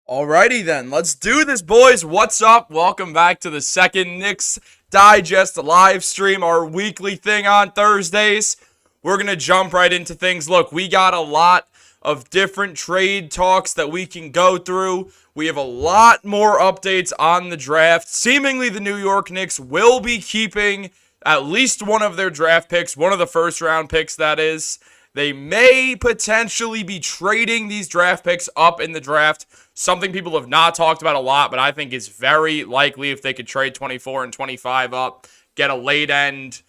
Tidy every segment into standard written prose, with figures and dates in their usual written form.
Alrighty then, let's do this, boys. What's up? Welcome back to the second Knicks Digest live stream, our weekly thing on Thursdays. We're going to jump right into things. Look, we got a lot of different trade talks that we can go through. We have a lot more updates on the draft. Seemingly, the New York Knicks will be keeping at least one of their draft picks, one of the first-round picks, that is. They may potentially be trading these draft picks up in the draft. Something people have not talked about a lot, but I think is very likely if they could trade 24 and 25 up, get a late-end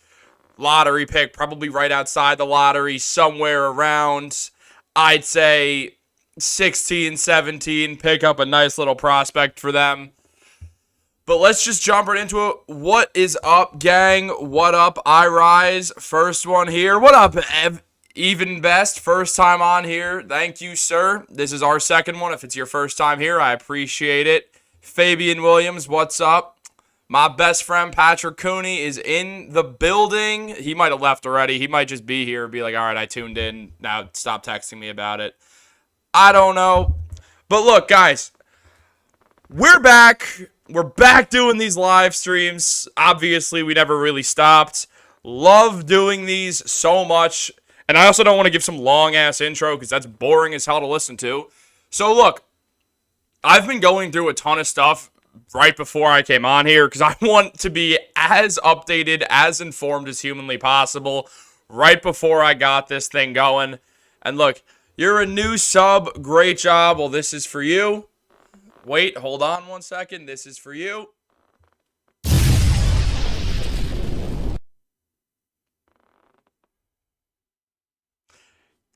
lottery pick, probably right outside the lottery, somewhere around, I'd say, 16, 17, pick up a nice little prospect for them. But let's just jump right into it. What is up, gang? What up, I Rise? First one here. What up, Even Best? First time on here. Thank you, sir. This is our second one. If it's your first time here, I appreciate it. Fabian Williams, what's up? My best friend, Patrick Cooney, is in the building. He might have left already. He might just be here and be like, all right, I tuned in. Now stop texting me about it. I don't know. But look, guys, we're back. We're back doing these live streams. Obviously, we never really stopped. Love doing these so much. And I also don't want to give some long-ass intro because that's boring as hell to listen to. So, look, I've been going through a ton of stuff right before I came on here because I want to be as updated, as informed as humanly possible right before I got this thing going. And look, you're a new sub. Great job. Well, this is for you. Wait, hold on one second. This is for you.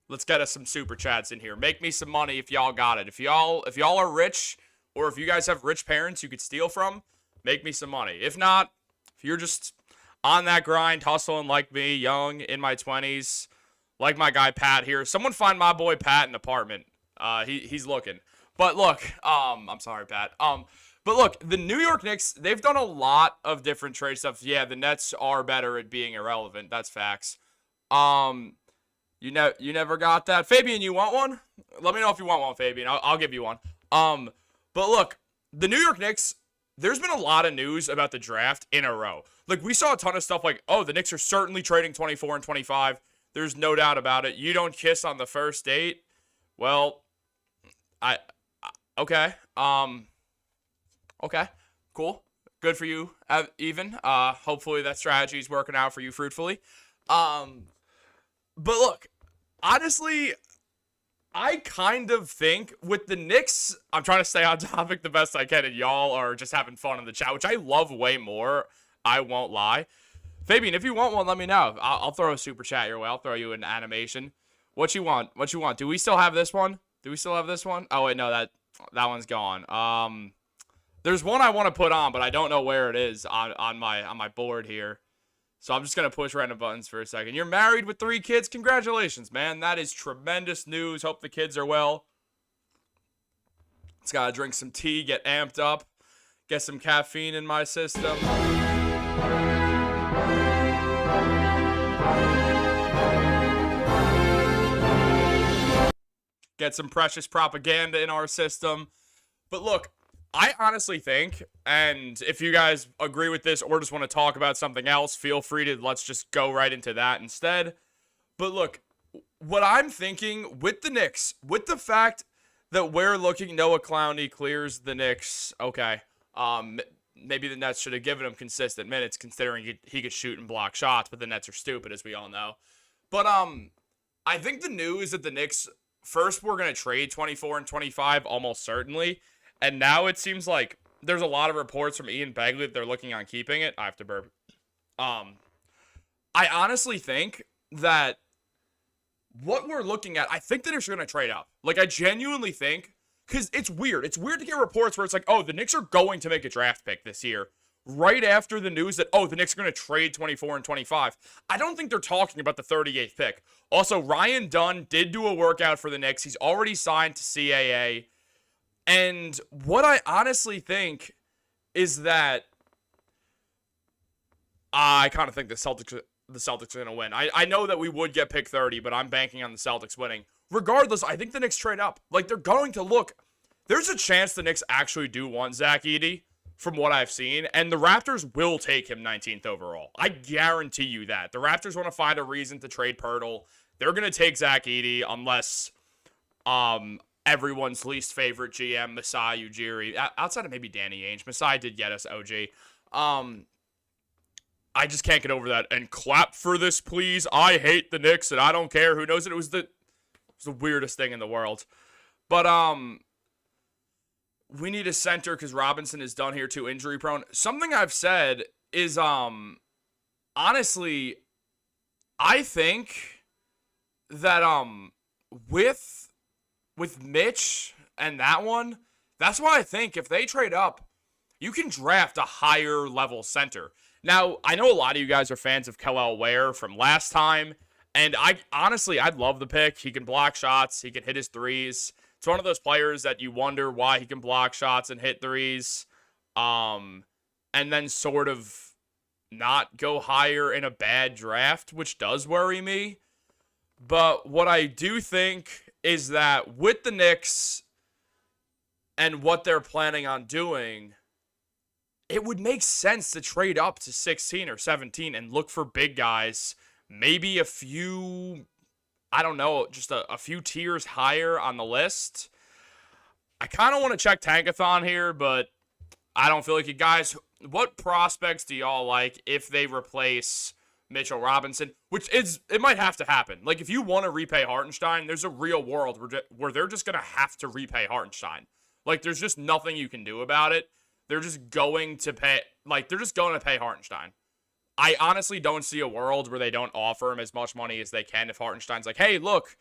Let's get us some super chats in here. Make me some money if y'all got it. If y'all are rich, or if you guys have rich parents you could steal from, make me some money. If not, if you're just on that grind, hustling like me, young, in my 20s, like my guy Pat here. Someone find my boy Pat an apartment. He's looking. But look, I'm sorry, Pat. But look, the New York Knicks, they've done a lot of different trade stuff. Yeah, the Nets are better at being irrelevant. That's facts. You never got that. Fabian, you want one? Let me know if you want one, Fabian. I'll give you one. But look, the New York Knicks, there's been a lot of news about the draft in a row. Like, we saw a ton of stuff like, oh, the Knicks are certainly trading 24 and 25. There's no doubt about it. You don't kiss on the first date. Well, okay. Okay. Cool. Good for you, even. Hopefully that strategy is working out for you fruitfully. But look, honestly, I kind of think with the Knicks, I'm trying to stay on topic the best I can, and y'all are just having fun in the chat, which I love way more. I won't lie. Fabian, if you want one, let me know. I'll throw a super chat your way. I'll throw you an animation. What you want? What you want? Do we still have this one? Do we still have this one? Oh, wait, no, that one's gone. There's one I want to put on, but I don't know where it is on my board here. So I'm just going to push random buttons for a second. You're married with 3 kids. Congratulations, man. That is tremendous news. Hope the kids are well. Just got to drink some tea, get amped up, get some caffeine in my system. Get some precious propaganda in our system. But look, I honestly think, and if you guys agree with this or just want to talk about something else, feel free to, let's just go right into that instead. But look, what I'm thinking with the Knicks, with the fact that we're looking, Noah Clowney clears the Knicks, okay, maybe the Nets should have given him consistent minutes considering he could shoot and block shots, but the Nets are stupid, as we all know. But I think the news that the Knicks, first we're going to trade 24 and 25 almost certainly. And now it seems like there's a lot of reports from Ian Begley that they're looking on keeping it. I have to burp. I honestly think that what we're looking at, I think the Knicks are going to trade up. Like, I genuinely think, because it's weird. It's weird to get reports where it's like, oh, the Knicks are going to make a draft pick this year, right after the news that, oh, the Knicks are going to trade 24 and 25. I don't think they're talking about the 38th pick. Also, Ryan Dunn did do a workout for the Knicks. He's already signed to CAA. And what I honestly think is that I kind of think the Celtics are going to win. I know that we would get pick 30, but I'm banking on the Celtics winning. Regardless, I think the Knicks trade up. Like, they're going to look. there's a chance the Knicks actually do want Zach Edey, from what I've seen, and the Raptors will take him 19th overall. I guarantee you that. The Raptors want to find a reason to trade Pirtle. They're going to take Zach Edey unless everyone's least favorite GM, Masai Ujiri, outside of maybe Danny Ainge. Masai did get us OG. I just can't get over that. And clap for this, please. I hate the Knicks, and I don't care who knows it. It was the weirdest thing in the world. But we need a center because Robinson is done here too, injury prone. Something I've said is honestly, I think that with Mitch and that one, that's why I think if they trade up, you can draft a higher level center. Now, I know a lot of you guys are fans of Kel'el Ware from last time, and I'd love the pick. He can block shots. He can hit his threes. It's one of those players that you wonder why he can block shots and hit threes, and then sort of not go higher in a bad draft, which does worry me. But what I do think is that with the Knicks and what they're planning on doing, it would make sense to trade up to 16 or 17 and look for big guys, maybe a few, I don't know, just a few tiers higher on the list. I kind of want to check Tankathon here, but I don't feel like it. Guys, what prospects do y'all like if they replace Mitchell Robinson? It might have to happen. Like, if you want to repay Hartenstein, there's a real world where they're just going to have to repay Hartenstein. Like, there's just nothing you can do about it. They're just going to pay, Hartenstein. I honestly don't see a world where they don't offer him as much money as they can if Hartenstein's like, hey, look,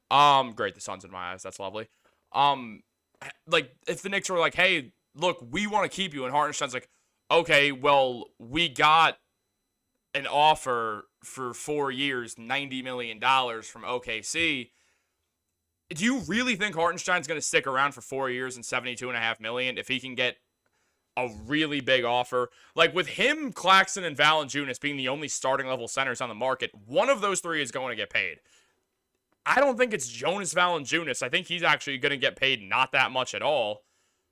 great, the sun's in my eyes, that's lovely. If the Knicks were like, hey, look, we want to keep you, and Hartenstein's like, okay, well, we got an offer for 4 years, $90 million from OKC. Do you really think Hartenstein's going to stick around for 4 years and $72.5 million if he can get a really big offer? Like, with him, Claxton, and Valanciunas being the only starting level centers on the market, one of those three is going to get paid. I don't think it's Jonas Valanciunas. I think he's actually going to get paid not that much at all.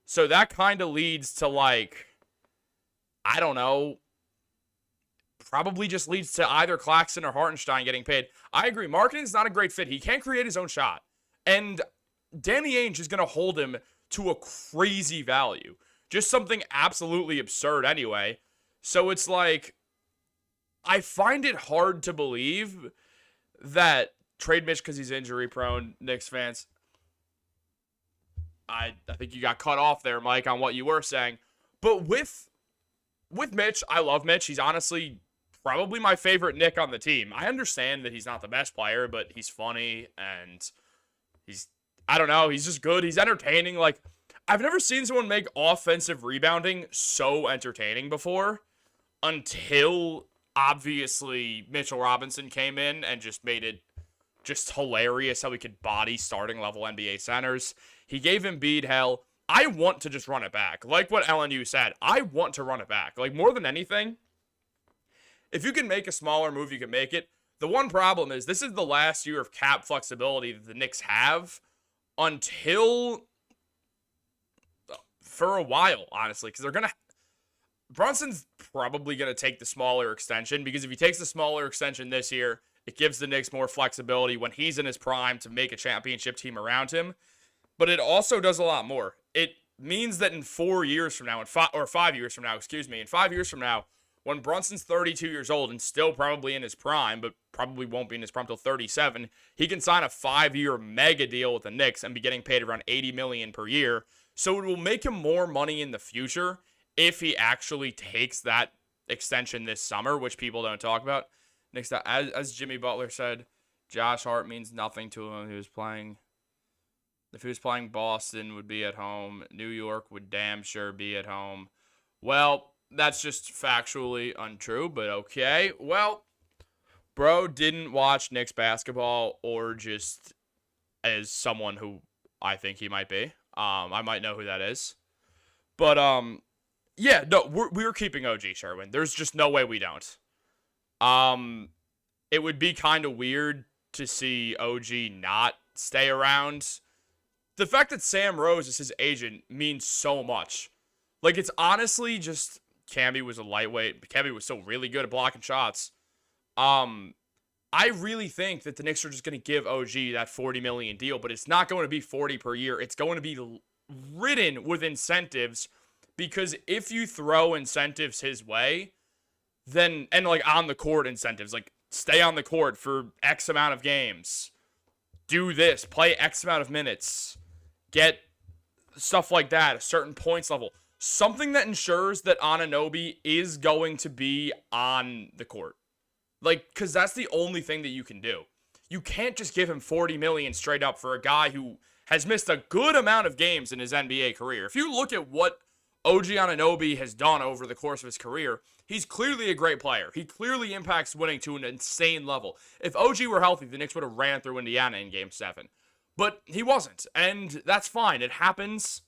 So that kind of leads to, like, I don't know, probably just leads to either Claxton or Hartenstein getting paid. I agree. Markkanen's not a great fit. He can't create his own shot. And Danny Ainge is going to hold him to a crazy value. Just something absolutely absurd anyway. So it's like, I find it hard to believe that trade Mitch because he's injury prone, Knicks fans. I think you got cut off there, Mike, on what you were saying. But with Mitch, I love Mitch. He's honestly probably my favorite Knick on the team. I understand that he's not the best player, but he's funny and he's just good. He's entertaining. Like, I've never seen someone make offensive rebounding so entertaining before until, obviously, Mitchell Robinson came in and just made it just hilarious how he could body starting level NBA centers. He gave Embiid hell. I want to just run it back. Like what LNU said, I want to run it back. Like, more than anything, if you can make a smaller move, you can make it. The one problem is this is the last year of cap flexibility that the Knicks have until for a while, honestly, because Brunson's probably going to take the smaller extension, because if he takes the smaller extension this year, it gives the Knicks more flexibility when he's in his prime to make a championship team around him. But it also does a lot more. It means that in 4 years from now, in 5 years from now, when Brunson's 32 years old and still probably in his prime, but probably won't be in his prime until 37, he can sign a 5-year mega deal with the Knicks and be getting paid around $80 million per year. So it will make him more money in the future if he actually takes that extension this summer, which people don't talk about. Next, as Jimmy Butler said, Josh Hart means nothing to him. If he was playing Boston, would be at home. New York would damn sure be at home. Well, that's just factually untrue, but okay. Well, bro didn't watch Knicks basketball, or just as someone who I think he might be. I might know who that is. But, yeah, no, we're keeping OG Sherwin. There's just no way we don't. It would be kind of weird to see OG not stay around. the fact that Sam Rose is his agent means so much. Like, it's honestly just Camby was a lightweight. Camby was so really good at blocking shots. I really think that the Knicks are just going to give OG that $40 million deal, but it's not going to be 40 per year. It's going to be ridden with incentives, because if you throw incentives his way, then, and like on the court incentives, like stay on the court for X amount of games, do this, play X amount of minutes, get stuff like that, a certain points level, something that ensures that Anunoby is going to be on the court. Like, because that's the only thing that you can do. You can't just give him $40 million straight up for a guy who has missed a good amount of games in his NBA career. If you look at what OG Anunoby has done over the course of his career, he's clearly a great player. He clearly impacts winning to an insane level. If OG were healthy, the Knicks would have ran through Indiana in Game 7. But he wasn't, and that's fine. It happens,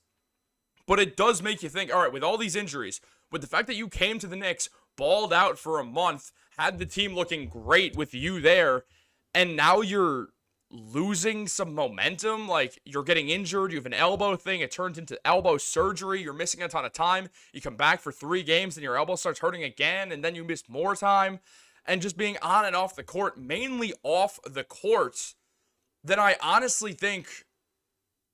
but it does make you think, all right, with all these injuries, with the fact that you came to the Knicks, balled out for a month, had the team looking great with you there, and now you're losing some momentum, like you're getting injured, you have an elbow thing, it turns into elbow surgery, you're missing a ton of time, you come back for 3 games, and your elbow starts hurting again, and then you miss more time, and just being on and off the court, mainly off the court, then I honestly think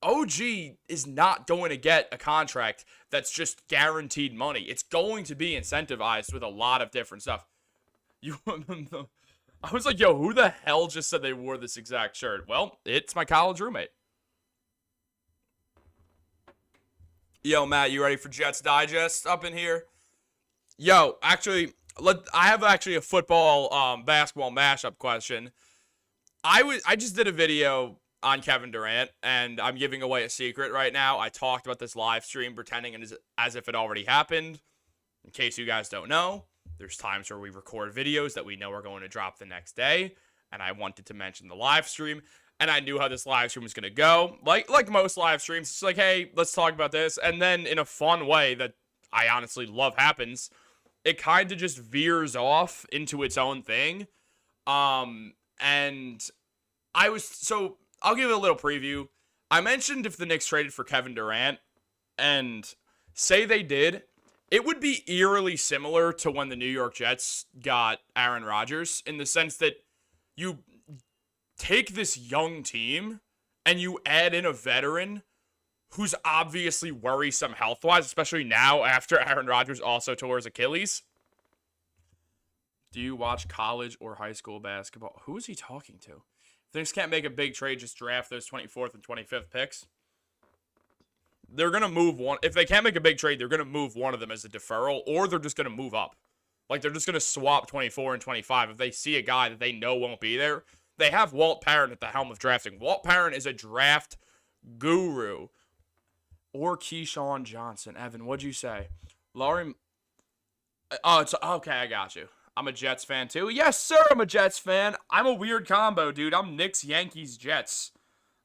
OG is not going to get a contract that's just guaranteed money. It's going to be incentivized with a lot of different stuff. I was like, yo, who the hell just said they wore this exact shirt? Well, it's my college roommate. Yo, Matt, you ready for Jets Digest up in here? Yo, actually, I have actually a football, basketball mashup question. I just did a video on Kevin Durant, and I'm giving away a secret right now. I talked about this live stream pretending as if it already happened. In case you guys don't know, there's times where we record videos that we know are going to drop the next day, and I wanted to mention the live stream, and I knew how this live stream was going to go. Like most live streams, it's like, hey, let's talk about this, and then in a fun way that I honestly love happens, it kind of just veers off into its own thing. And I'll give a little preview. I mentioned if the Knicks traded for Kevin Durant, and say they did, it would be eerily similar to when the New York Jets got Aaron Rodgers, in the sense that you take this young team and you add in a veteran who's obviously worrisome health-wise, especially now after Aaron Rodgers also tore his Achilles. Do you watch college or high school basketball? Who is he talking to? If the Knicks can't make a big trade, just draft those 24th and 25th picks. They're going to move one. If they can't make a big trade, they're going to move one of them as a deferral, or they're just going to move up. Like, they're just going to swap 24 and 25. If they see a guy that they know won't be there, they have Walt Parent at the helm of drafting. Walt Parent is a draft guru. Or Keyshawn Johnson. Evan, what'd you say? Laurie. Oh, it's okay. I got you. I'm a Jets fan too. Yes, sir. I'm a Jets fan. I'm a weird combo, dude. I'm Knicks, Yankees, Jets.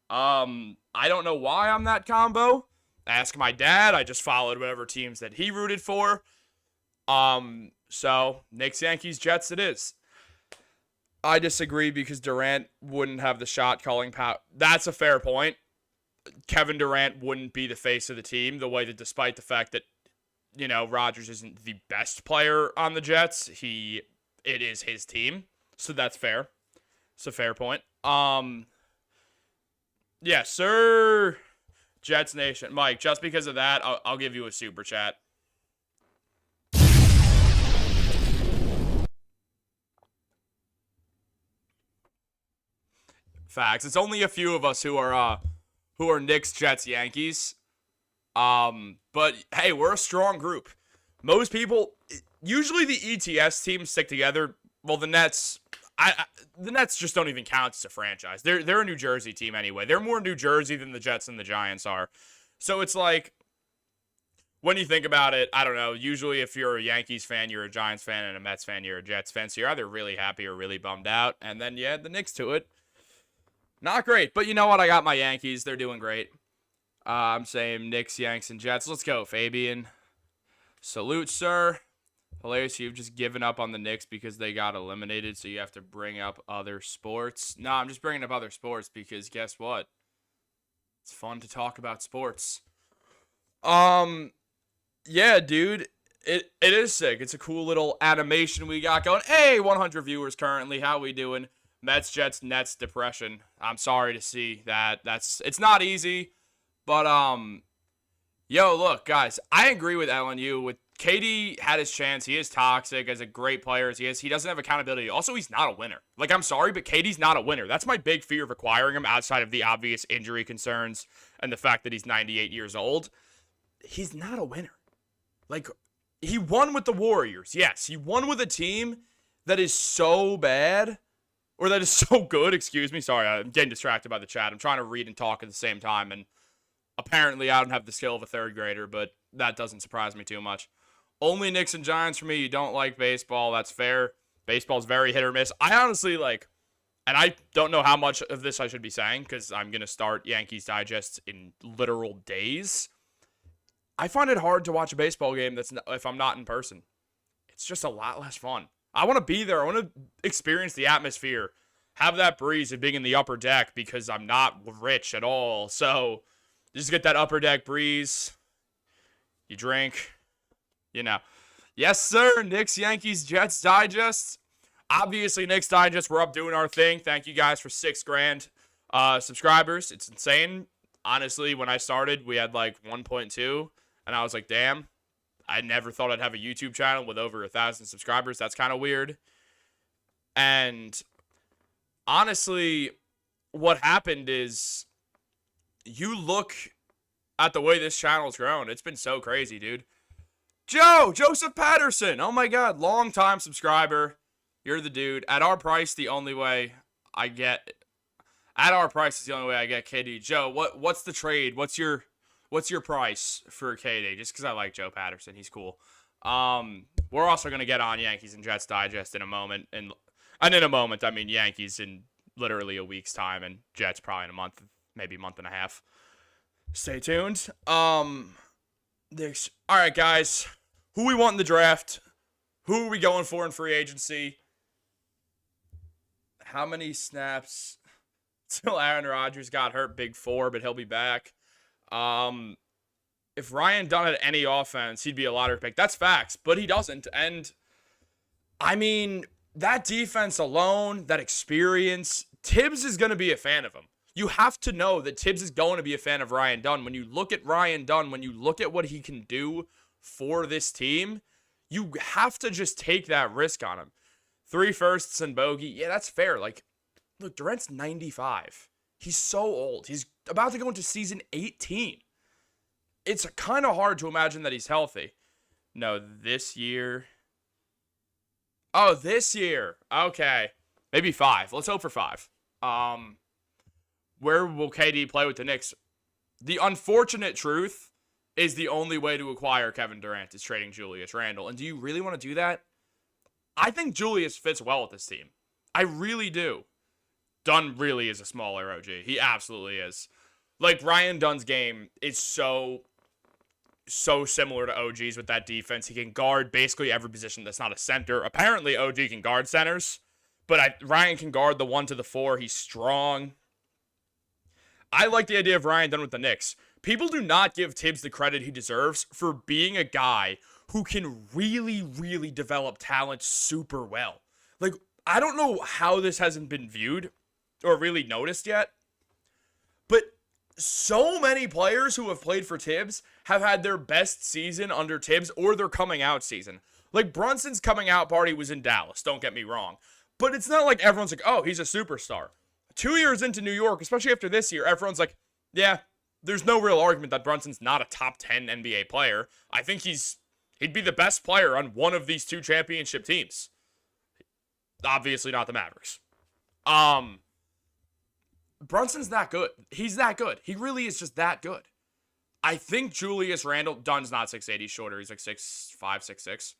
I don't know why I'm that combo. Ask my dad. I just followed whatever teams that he rooted for. So Knicks, Yankees, Jets it is. I disagree because Durant wouldn't have the shot calling power. That's a fair point. Kevin Durant wouldn't be the face of the team the way that, despite the fact that, you know, Rodgers isn't the best player on the Jets, it is his team. So that's fair. It's a fair point. Yeah, sir. Jets Nation. Mike, just because of that, I'll give you a super chat. Facts. It's only a few of us who are Knicks, Jets, Yankees. But hey, we're a strong group. Most people, usually the ETS teams stick together. Well, the Nets, the Nets just don't even count as a franchise. They're a New Jersey team anyway. They're more New Jersey than the Jets and the Giants are. So it's like, when you think about it, I don't know. Usually if you're a Yankees fan, you're a Giants fan, and a Mets fan, you're a Jets fan. So you're either really happy or really bummed out. And then you add the Knicks to it. Not great, but you know what? I got my Yankees. They're doing great. I'm saying Knicks, Yanks, and Jets. Let's go, Fabian. Salute, sir. Hilarious, you've just given up on the Knicks because they got eliminated, so you have to bring up other sports. No, I'm just bringing up other sports because guess what? It's fun to talk about sports. Yeah, dude. It is sick. It's a cool little animation we got going. Hey, 100 viewers currently. How we doing? Mets, Jets, Nets, depression. I'm sorry to see that. It's not easy, but yo, look, guys. I agree with LNU. With KD had his chance. He is toxic as a great player as he is. He doesn't have accountability. Also, he's not a winner. Like, I'm sorry, but KD's not a winner. That's my big fear of acquiring him outside of the obvious injury concerns and the fact that he's 98 years old. He's not a winner. Like, he won with the Warriors. Yes, he won with a team that is so bad, or that is so good, excuse me. Sorry, I'm getting distracted by the chat. I'm trying to read and talk at the same time, and apparently I don't have the skill of a third grader, but that doesn't surprise me too much. Only Knicks and Giants for me. You don't like baseball. That's fair. Baseball's very hit or miss. I honestly like, and I don't know how much of this I should be saying because I'm going to start Yankees Digest in literal days. I find it hard to watch a baseball game if I'm not in person. It's just a lot less fun. I want to be there. I want to experience the atmosphere, have that breeze of being in the upper deck because I'm not rich at all. So just get that upper deck breeze. You drink, you know. Yes, sir. Knicks, Yankees, Jets Digest. Obviously, Knicks Digest, we're up doing our thing. Thank you guys for 6 grand subscribers. It's insane. Honestly, when I started, we had like 1.2. And I was like, damn, I never thought I'd have a YouTube channel with over 1,000 subscribers. That's kind of weird. And honestly, what happened is you look at the way this channel's grown. It's been so crazy, dude. Joseph Patterson. Oh, my God. Long-time subscriber. You're the dude. At our price, the only way I get... At our price is the only way I get KD. Joe, what's the trade? What's your price for KD? Just because I like Joe Patterson. He's cool. We're also going to get on Yankees and Jets Digest in a moment. And in a moment, I mean Yankees in literally a week's time and Jets probably in a month, maybe a month and a half. Stay tuned. All right, guys. Who we want in the draft? Who are we going for in free agency? How many snaps till Aaron Rodgers got hurt? Big 4, but he'll be back. If Ryan Dunn had any offense, he'd be a lottery pick. That's facts, but he doesn't. And, I mean, that defense alone, that experience, Tibbs is going to be a fan of him. You have to know that Tibbs is going to be a fan of Ryan Dunn. When you look at Ryan Dunn, when you look at what he can do for this team, you have to just take that risk on him. 3 firsts and bogey. Yeah, that's fair. Like, look, Durant's 95. He's so old. He's about to go into season 18. It's kind of hard to imagine that he's healthy. No, this year. Oh, this year. Okay. Maybe 5. Let's hope for 5. Where will KD play with the Knicks? The unfortunate truth is the only way to acquire Kevin Durant is trading Julius Randle. And do you really want to do that? I think Julius fits well with this team. I really do. Dunn really is a smaller OG. He absolutely is. Like, Ryan Dunn's game is so similar to OG's with that defense. He can guard basically every position that's not a center. Apparently, OG can guard centers, but Ryan can guard the 1 to the 4. He's strong. I like the idea of Ryan Dunn with the Knicks. People do not give Tibbs the credit he deserves for being a guy who can really, really develop talent super well. Like, I don't know how this hasn't been viewed or really noticed yet, but so many players who have played for Tibbs have had their best season under Tibbs or their coming out season. Like, Brunson's coming out party was in Dallas, don't get me wrong. But it's not like everyone's like, oh, he's a superstar. 2 years into New York, especially after this year, everyone's like, yeah, there's no real argument that Brunson's not a top 10 NBA player. I think he'd be the best player on one of these 2 championship teams. Obviously not the Mavericks. Brunson's that good. He's that good. He really is just that good. I think Julius Randle, Dunn's not 6'8", he's shorter. He's like 6'5", 6'6".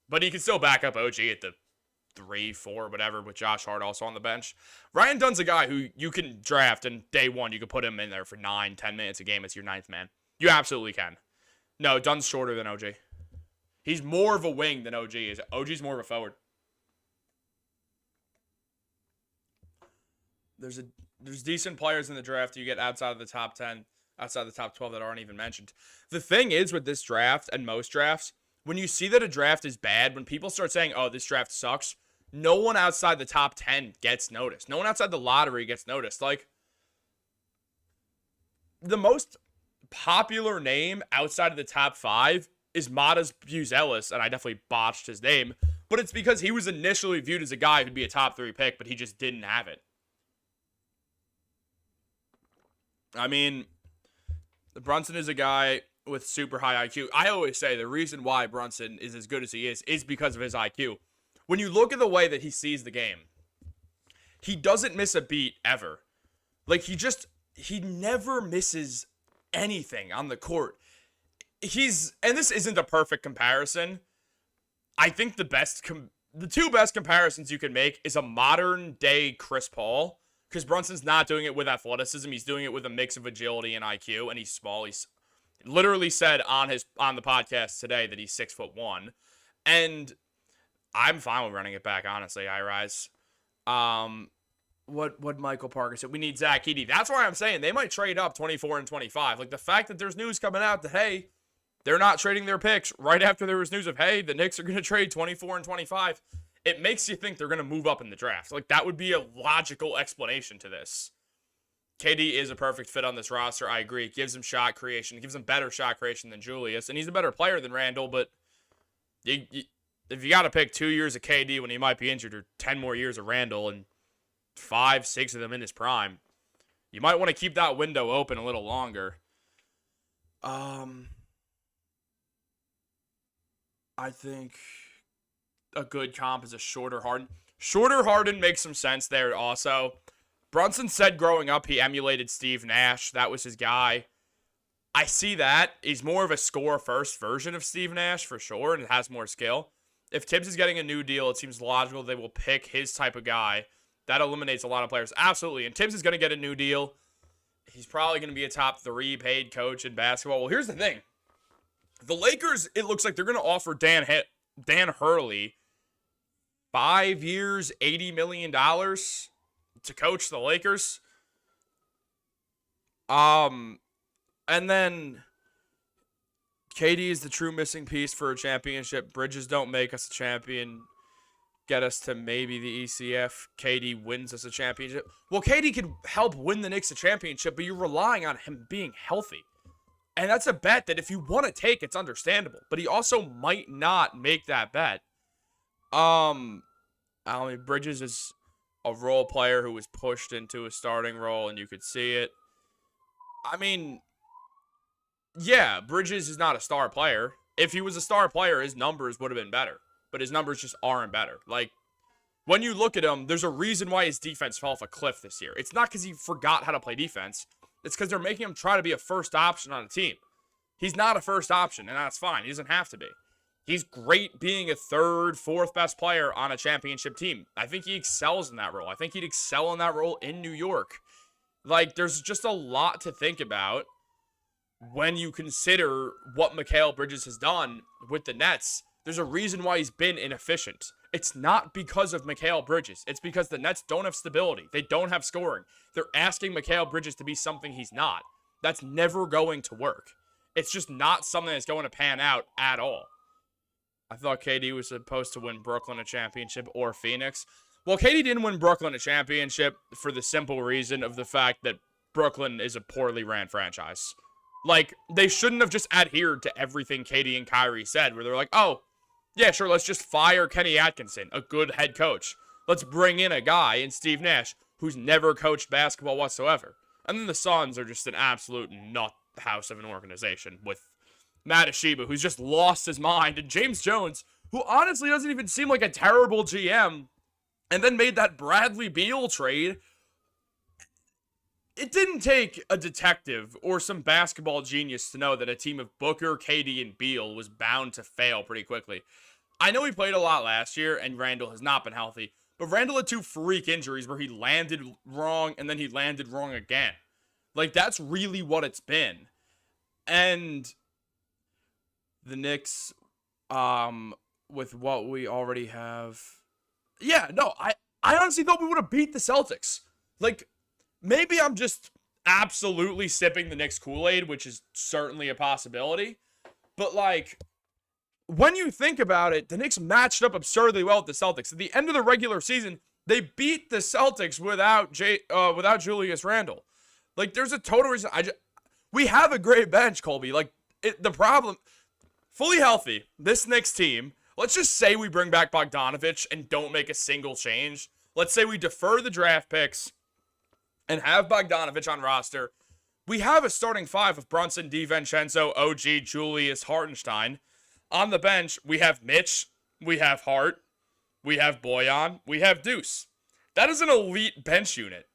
But he can still back up OG at the 3, 4, whatever, with Josh Hart also on the bench. Ryan Dunn's a guy who you can draft, and day one, you can put him in there for 9, 10 minutes a game as your 9th man. You absolutely can. No, Dunn's shorter than OG. He's more of a wing than OG is. OG's more of a forward. There's decent players in the draft you get outside of the top 10, outside the top 12 that aren't even mentioned. The thing is with this draft and most drafts, when you see that a draft is bad, when people start saying, oh, this draft sucks, no one outside the top 10 gets noticed. No one outside the lottery gets noticed. Like, the most popular name outside of the top 5 is Matas Buzelis, and I definitely botched his name, but it's because he was initially viewed as a guy who'd be a top 3 pick, but he just didn't have it. I mean, Brunson is a guy with super high IQ. I always say the reason why Brunson is as good as he is because of his IQ. When you look at the way that he sees the game, he doesn't miss a beat ever. Like, he never misses anything on the court. And this isn't a perfect comparison. I think the two best comparisons you can make is a modern day Chris Paul, because Brunson's not doing it with athleticism. He's doing it with a mix of agility and IQ, and he's small. He's literally said on the podcast today that he's 6'1", and I'm fine with running it back, honestly. I rise. What Michael Parker said, we need Zach Edey. That's why I'm saying they might trade up 24 and 25. Like, the fact that there's news coming out that, hey, they're not trading their picks right after there was news of, hey, the Knicks are going to trade 24 and 25. It makes you think they're going to move up in the draft. Like, that would be a logical explanation to this. KD is a perfect fit on this roster. I agree. It gives him shot creation. It gives him better shot creation than Julius. And he's a better player than Randall, but if you got to pick 2 years of KD when he might be injured or 10 more years of Randall and 5, 6 of them in his prime, you might want to keep that window open a little longer. I think a good comp is a shorter Harden. Shorter Harden makes some sense there also. Brunson said growing up he emulated Steve Nash. That was his guy. I see that. He's more of a score-first version of Steve Nash for sure and has more skill. If Tibbs is getting a new deal, it seems logical they will pick his type of guy. That eliminates a lot of players. Absolutely. And Tibbs is going to get a new deal. He's probably going to be a top 3 paid coach in basketball. Well, here's the thing. The Lakers, it looks like they're going to offer Dan Hurley 5 years, $80 million to coach the Lakers. And then KD is the true missing piece for a championship. Bridges don't make us a champion. Get us to maybe the ECF. KD wins us a championship. Well, KD could help win the Knicks a championship, but you're relying on him being healthy. And that's a bet that if you want to take, it's understandable. But he also might not make that bet. Bridges is a role player who was pushed into a starting role, and you could see it. I mean, yeah, Bridges is not a star player. If he was a star player, his numbers would have been better. But his numbers just aren't better. Like, when you look at him, there's a reason why his defense fell off a cliff this year. It's not because he forgot how to play defense. It's because they're making him try to be a first option on a team. He's not a first option, and that's fine. He doesn't have to be. He's great being a third, fourth best player on a championship team. I think he excels in that role. I think he'd excel in that role in New York. Like, there's just a lot to think about when you consider what Mikal Bridges has done with the Nets. There's a reason why he's been inefficient. It's not because of Mikal Bridges. It's because the Nets don't have stability. They don't have scoring. They're asking Mikal Bridges to be something he's not. That's never going to work. It's just not something that's going to pan out at all. I thought KD was supposed to win Brooklyn a championship or Phoenix. Well, KD didn't win Brooklyn a championship for the simple reason of the fact that Brooklyn is a poorly ran franchise. Like, they shouldn't have just adhered to everything KD and Kyrie said, where they're like, oh, yeah, sure, let's just fire Kenny Atkinson, a good head coach. Let's bring in a guy in Steve Nash who's never coached basketball whatsoever. And then the Suns are just an absolute nut house of an organization with Matt Ashiba, who's just lost his mind, and James Jones, who honestly doesn't even seem like a terrible GM, and then made that Bradley Beal trade. It didn't take a detective or some basketball genius to know that a team of Booker, KD, and Beal was bound to fail pretty quickly. I know he played a lot last year, and Randall has not been healthy, but Randall had 2 freak injuries where he landed wrong, and then he landed wrong again. Like, that's really what it's been. And the Knicks, with what we already have... Yeah, no, I honestly thought we would have beat the Celtics. Like, maybe I'm just absolutely sipping the Knicks Kool-Aid, which is certainly a possibility. But, like, when you think about it, the Knicks matched up absurdly well with the Celtics. At the end of the regular season, they beat the Celtics without Julius Randle. Like, there's a total reason. We have a great bench, Colby. Like, the problem, fully healthy, this Knicks team, let's just say we bring back Bogdanovich and don't make a single change. Let's say we defer the draft picks and have Bogdanovich on roster. We have a starting five of Brunson, DiVincenzo, OG, Julius, Hartenstein. On the bench, we have Mitch, we have Hart, we have Bojan, we have Deuce. That is an elite bench unit.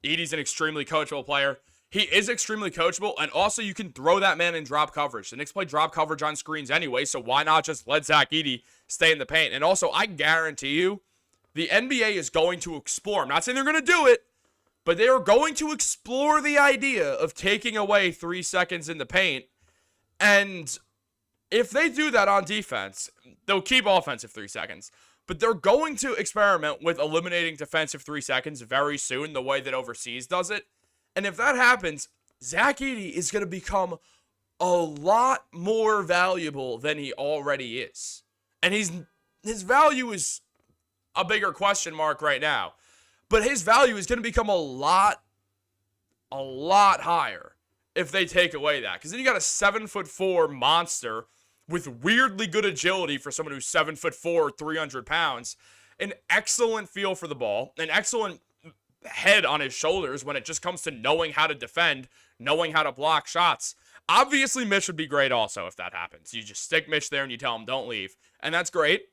Edey's an extremely coachable player. He is extremely coachable, and also you can throw that man in drop coverage. The Knicks play drop coverage on screens anyway, so why not just let Zach Edey stay in the paint? And also, I guarantee you, the NBA is going to explore. I'm not saying they're going to do it, but they are going to explore the idea of taking away 3 seconds in the paint. And if they do that on defense, they'll keep offensive 3 seconds. But they're going to experiment with eliminating defensive 3 seconds very soon, the way that overseas does it. And if that happens, Zach Edey is going to become a lot more valuable than he already is. And his value is a bigger question mark right now. But his value is going to become a lot higher if they take away that. Because then you got a 7'4" monster with weirdly good agility for someone who's 7'4", 300 pounds, an excellent feel for the ball, an excellent head on his shoulders when it just comes to knowing how to defend, knowing how to block shots. Obviously, Mitch would be great also if that happens. You just stick Mitch there and you tell him don't leave, and that's great.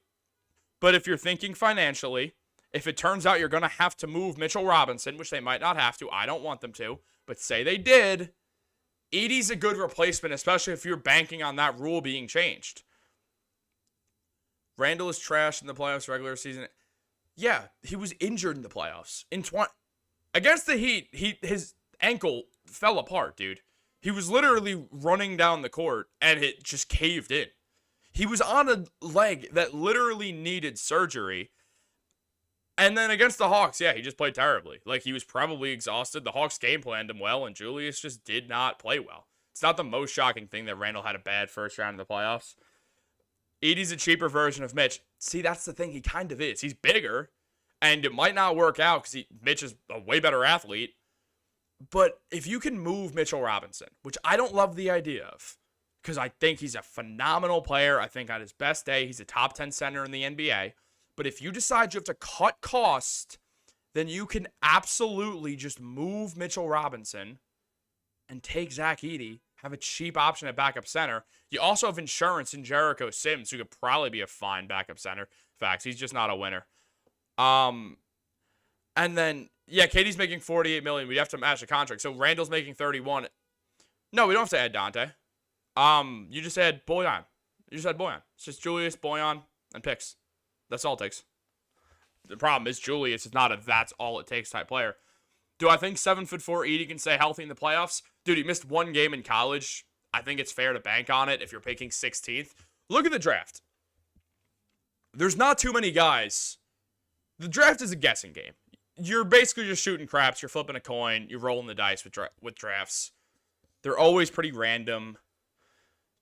But if you're thinking financially, if it turns out you're going to have to move Mitchell Robinson, which they might not have to, I don't want them to, but say they did, Edey's a good replacement, especially if you're banking on that rule being changed. Randle is trash in the playoffs regular season. Yeah, he was injured in the playoffs. Against the Heat, his ankle fell apart, dude. He was literally running down the court, and it just caved in. He was on a leg that literally needed surgery. And then against the Hawks, yeah, he just played terribly. Like, he was probably exhausted. The Hawks game planned him well, and Julius just did not play well. It's not the most shocking thing that Randle had a bad first round in the playoffs. Edey's a cheaper version of Mitch. See, that's the thing. He kind of is. He's bigger, and it might not work out because Mitch is a way better athlete. But if you can move Mitchell Robinson, which I don't love the idea of, because I think he's a phenomenal player. I think on his best day, he's a top 10 center in the NBA. But if you decide you have to cut cost, then you can absolutely just move Mitchell Robinson and take Zach Edey, have a cheap option at backup center. You also have insurance in Jericho Sims, who could probably be a fine backup center. Facts, he's just not a winner. And then, yeah, Katie's making $48 million. We have to match the contract. So Randall's making $31. No, we don't have to add Dante. You just add Bojan. You just add Bojan. It's just Julius, Bojan, and picks. That's all it takes. The problem is Julius is not a that's all it takes type player. Do I think 7'4" Edey can stay healthy in the playoffs? Dude, he missed one game in college. I think it's fair to bank on it if you're picking 16th. Look at the draft. There's not too many guys. The draft is a guessing game. You're basically just shooting craps. You're flipping a coin. You're rolling the dice with drafts. They're always pretty random.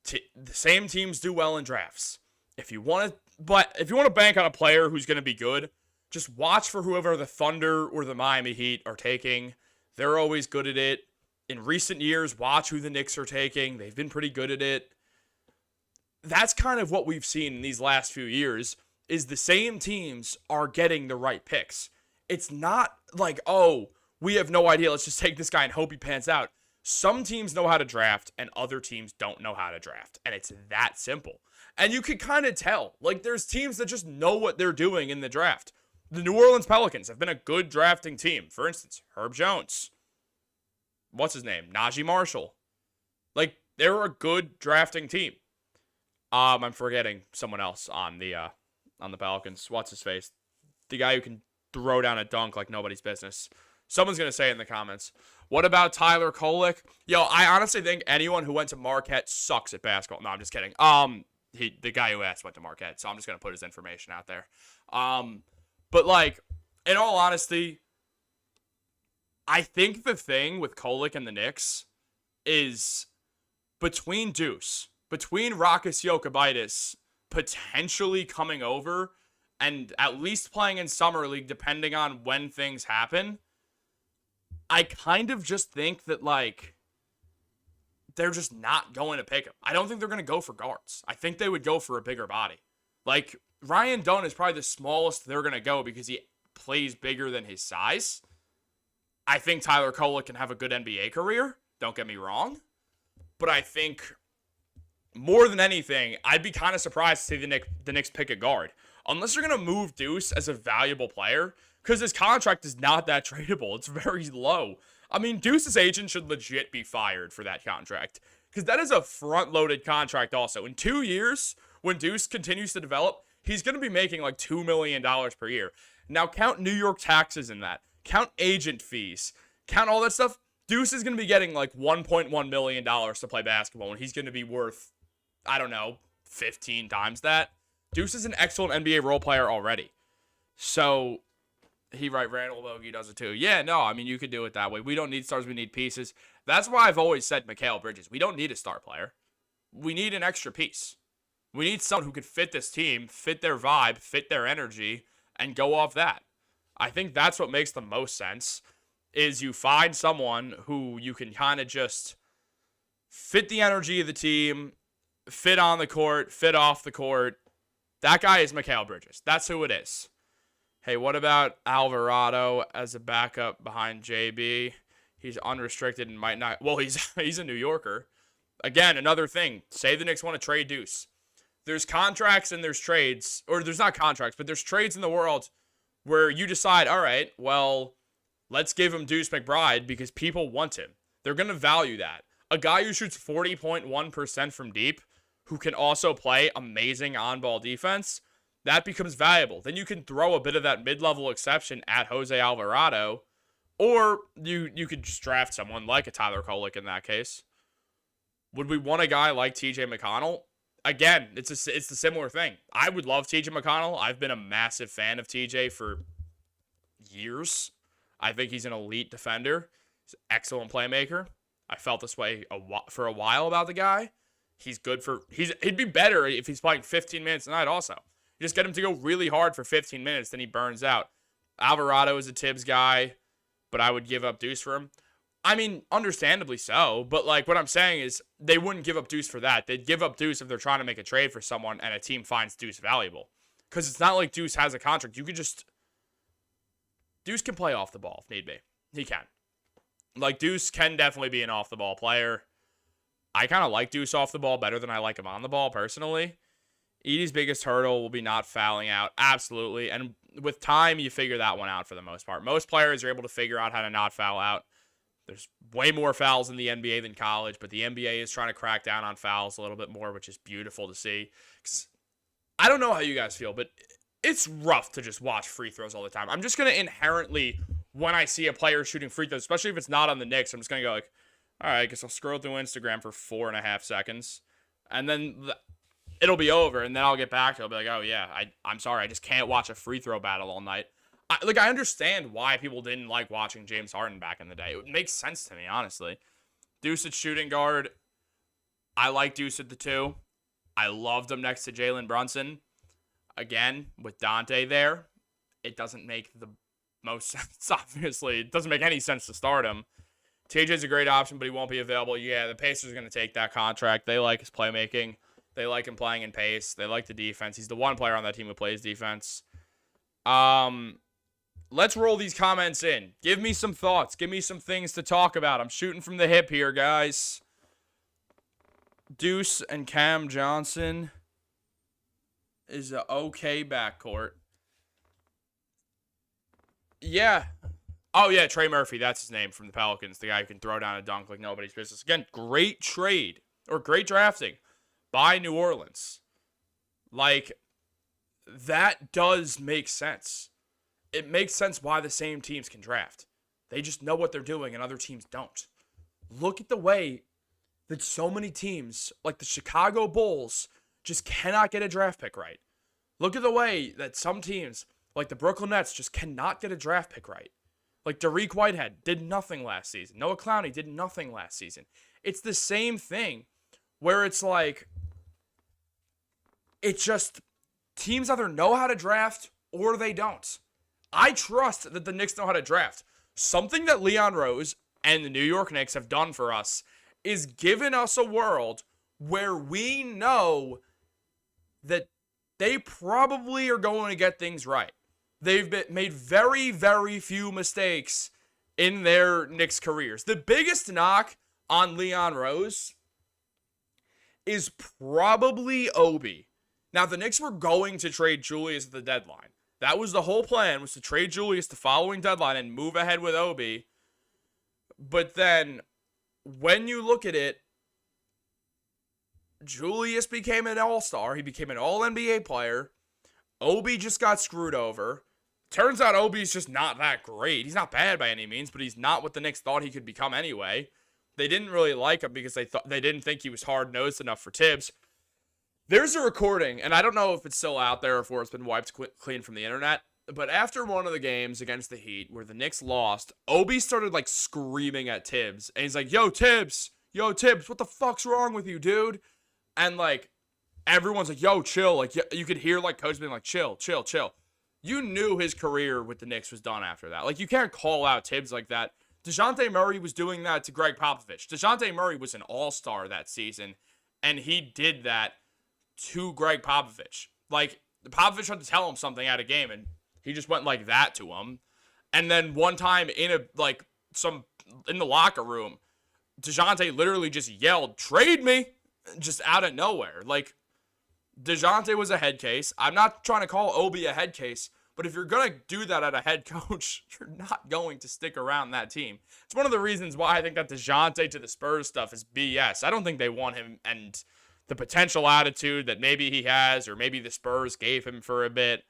The same teams do well in drafts. If you want to bank on a player who's going to be good, just watch for whoever the Thunder or the Miami Heat are taking. They're always good at it. In recent years, watch who the Knicks are taking. They've been pretty good at it. That's kind of what we've seen in these last few years, is the same teams are getting the right picks. It's not like, oh, we have no idea, let's just take this guy and hope he pans out. Some teams know how to draft, and other teams don't know how to draft. And it's that simple. And you can kind of tell. Like, there's teams that just know what they're doing in the draft. The New Orleans Pelicans have been a good drafting team. For instance, Herb Jones. What's his name? Najee Marshall. Like, they're a good drafting team. I'm forgetting someone else on the Pelicans. What's his face? The guy who can throw down a dunk like nobody's business. Someone's going to say it in the comments. What about Tyler Kolek? Yo, I honestly think anyone who went to Marquette sucks at basketball. No, I'm just kidding. The guy who asked went to Marquette, so I'm just going to put his information out there. But, like, in all honesty, I think the thing with Kolek and the Knicks is between Rakis Jokubaitis potentially coming over and at least playing in Summer League depending on when things happen, I kind of just think that, like, they're just not going to pick him. I don't think they're going to go for guards. I think they would go for a bigger body. Like, Ryan Dunn is probably the smallest they're going to go because he plays bigger than his size. I think Tyler Kolek can have a good NBA career. Don't get me wrong. But I think more than anything, I'd be kind of surprised to see the Knicks pick a guard. Unless you're going to move Deuce as a valuable player, because his contract is not that tradable. It's very low. I mean, Deuce's agent should legit be fired for that contract, because that is a front-loaded contract also. In 2 years, when Deuce continues to develop, he's going to be making like $2 million per year. Now, count New York taxes in that. Count agent fees. Count all that stuff. Deuce is going to be getting like $1.1 million to play basketball, and he's going to be worth, I don't know, 15 times that. Deuce is an excellent NBA role player already. So, Randall Logie does it too. Yeah, no, I mean, you could do it that way. We don't need stars, we need pieces. That's why I've always said Mikal Bridges. We don't need a star player. We need an extra piece. We need someone who could fit this team, fit their vibe, fit their energy, and go off that. I think that's what makes the most sense, is you find someone who you can kind of just fit the energy of the team, fit on the court, fit off the court. That guy is Mikal Bridges. That's who it is. Hey, what about Alvarado as a backup behind JB? He's unrestricted and might not. Well, he's a New Yorker. Again, another thing. Say the Knicks want to trade Deuce. There's contracts and there's trades, or there's not contracts, but there's trades in the world where you decide, all right, well, let's give him Deuce McBride because people want him. They're going to value that. A guy who shoots 40.1% from deep, who can also play amazing on-ball defense, that becomes valuable. Then you can throw a bit of that mid-level exception at Jose Alvarado, or you could just draft someone like a Tyler Kolek in that case. Would we want a guy like TJ McConnell? Again, it's the similar thing. I would love TJ McConnell. I've been a massive fan of TJ for years. I think he's an elite defender. He's an excellent playmaker. I felt this way for a while about the guy. He's good he'd be better if he's playing 15 minutes a night also. You just get him to go really hard for 15 minutes, then he burns out. Alvarado is a Tibbs guy, but I would give up Deuce for him. I mean, understandably so, but like what I'm saying is they wouldn't give up Deuce for that. They'd give up Deuce if they're trying to make a trade for someone and a team finds Deuce valuable. Because it's not like Deuce has a contract. Deuce can play off the ball if need be. He can. Like, Deuce can definitely be an off-the-ball player. I kind of like Deuce off the ball better than I like him on the ball, personally. Edey's biggest hurdle will be not fouling out. Absolutely. And with time, you figure that one out for the most part. Most players are able to figure out how to not foul out. There's way more fouls in the NBA than college, but the NBA is trying to crack down on fouls a little bit more, which is beautiful to see. 'Cause I don't know how you guys feel, but it's rough to just watch free throws all the time. I'm just going to inherently, when I see a player shooting free throws, especially if it's not on the Knicks, I'm just going to go like, all right, I guess I'll scroll through Instagram for 4.5 seconds, and then it'll be over, and then I'll get back to it. I'll be like, oh, yeah, I'm sorry, I just can't watch a free throw battle all night. I understand why people didn't like watching James Harden back in the day. It makes sense to me, honestly. Deuce at shooting guard. I like Deuce at the 2. I loved him next to Jalen Brunson. Again, with Dante there, it doesn't make the most sense, obviously. It doesn't make any sense to start him. TJ's a great option, but he won't be available. Yeah, the Pacers are going to take that contract. They like his playmaking. They like him playing in pace. They like the defense. He's the one player on that team who plays defense. Let's roll these comments in. Give me some thoughts. Give me some things to talk about. I'm shooting from the hip here, guys. Deuce and Cam Johnson is an okay backcourt. Yeah. Oh, yeah, Trey Murphy. That's his name from the Pelicans. The guy who can throw down a dunk like nobody's business. Again, great trade or great drafting by New Orleans. Like, that does make sense. It makes sense why the same teams can draft. They just know what they're doing and other teams don't. Look at the way that so many teams, like the Chicago Bulls, just cannot get a draft pick right. Look at the way that some teams, like the Brooklyn Nets, just cannot get a draft pick right. Like, Derek Whitehead did nothing last season. Noah Clowney did nothing last season. It's the same thing where it's like, it's just teams either know how to draft or they don't. I trust that the Knicks know how to draft. Something that Leon Rose and the New York Knicks have done for us is given us a world where we know that they probably are going to get things right. They've made very, very few mistakes in their Knicks careers. The biggest knock on Leon Rose is probably Obi. Now, the Knicks were going to trade Julius at the deadline. That was the whole plan, was to trade Julius the following deadline and move ahead with Obi. But then, when you look at it, Julius became an all-star. He became an all-NBA player. Obi just got screwed over. Turns out Obi's just not that great. He's not bad by any means, but he's not what the Knicks thought he could become anyway. They didn't really like him because they didn't think he was hard-nosed enough for Tibbs. There's a recording, and I don't know if it's still out there or if it's been wiped clean from the internet, but after one of the games against the Heat where the Knicks lost, Obi started like screaming at Tibbs, and he's like, yo, Tibbs, what the fuck's wrong with you, dude? And like, everyone's like, yo, chill. Like, you could hear like coach being like, chill. You knew his career with the Knicks was done after that. Like, you can't call out Tibbs like that. DeJounte Murray was doing that to Greg Popovich. DeJounte Murray was an all-star that season, and he did that to Greg Popovich. Like, Popovich had to tell him something at a game, and he just went like that to him. And then one time in the locker room, DeJounte literally just yelled, "Trade me!" just out of nowhere. Like, DeJounte was a head case. I'm not trying to call Obi a head case, but if you're going to do that at a head coach, you're not going to stick around that team. It's one of the reasons why I think that DeJounte to the Spurs stuff is BS. I don't think they want him, and the potential attitude that maybe he has, or maybe the Spurs gave him for a bit,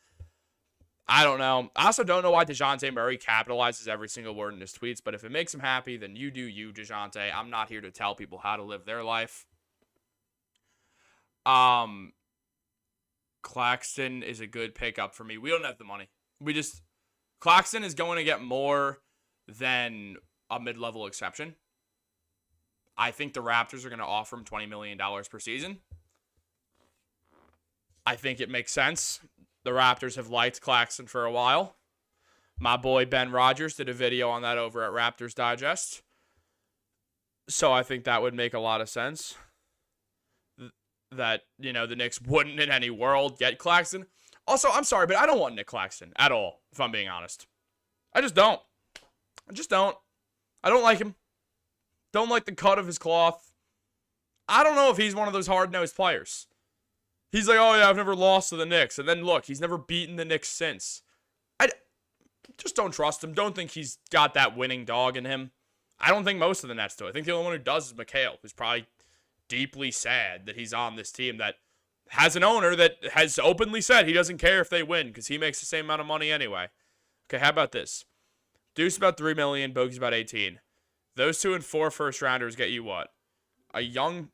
I don't know. I also don't know why DeJounte Murray capitalizes every single word in his tweets, but if it makes him happy, then you do you, DeJounte. I'm not here to tell people how to live their life. Claxton is a good pickup for me. We don't have the money. Claxton is going to get more than a mid-level exception. I think the Raptors are going to offer him $20 million per season. I think it makes sense. The Raptors have liked Claxton for a while. My boy Ben Rogers did a video on that over at Raptors Digest. So I think that would make a lot of sense. That, the Knicks wouldn't in any world get Claxton. Also, I'm sorry, but I don't want Nick Claxton at all, if I'm being honest. I just don't. I don't like him. Don't like the cut of his cloth. I don't know if he's one of those hard-nosed players. He's like, oh yeah, I've never lost to the Knicks. And then look, he's never beaten the Knicks since. I just don't trust him. Don't think he's got that winning dog in him. I don't think most of the Nets do. I think the only one who does is Mikhail, who's probably deeply sad that he's on this team that has an owner that has openly said he doesn't care if they win because he makes the same amount of money anyway. Okay, how about this? Deuce about $3 million, Bogey's about 18. Those 2 and 4 first-rounders get you what? A young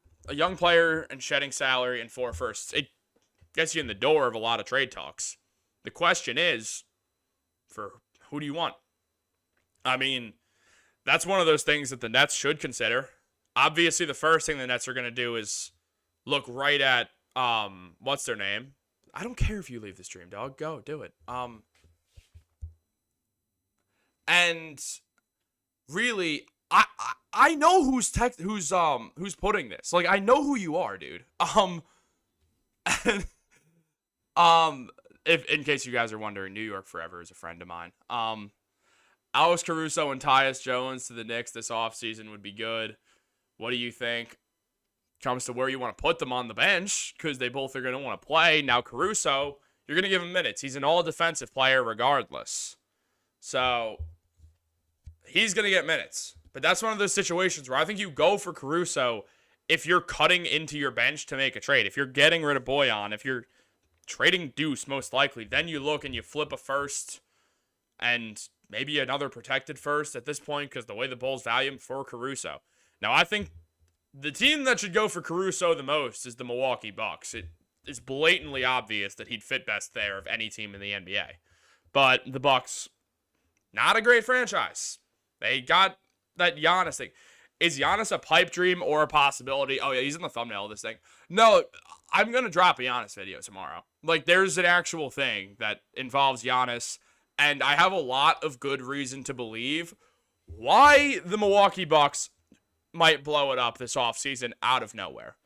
player and shedding salary and 4 firsts. It gets you in the door of a lot of trade talks. The question is, for who do you want? I mean, that's one of those things that the Nets should consider. Obviously, the first thing the Nets are going to do is look right at, what's their name? I don't care if you leave this dream, dog. Go, do it. And really, I know who's putting this. Like, I know who you are, dude. If in case you guys are wondering, New York Forever is a friend of mine. Alex Caruso and Tyus Jones to the Knicks this offseason would be good. What do you think? Comes to where you want to put them on the bench, because they both are going to want to play. Now, Caruso, you're going to give him minutes. He's an all-defensive player regardless. So, he's going to get minutes. But that's one of those situations where I think you go for Caruso if you're cutting into your bench to make a trade. If you're getting rid of Boyan, if you're trading Deuce most likely, then you look and you flip a first and maybe another protected first at this point because the way the Bulls value him for Caruso. Now, I think the team that should go for Caruso the most is the Milwaukee Bucks. It is blatantly obvious that he'd fit best there of any team in the NBA. But the Bucks Not a great franchise. They got that Giannis thing. Is Giannis a pipe dream or a possibility? Oh, yeah, he's in the thumbnail of this thing. No, I'm going to drop a Giannis video tomorrow. Like, there's an actual thing that involves Giannis, and I have a lot of good reason to believe why the Milwaukee Bucks might blow it up this offseason out of nowhere.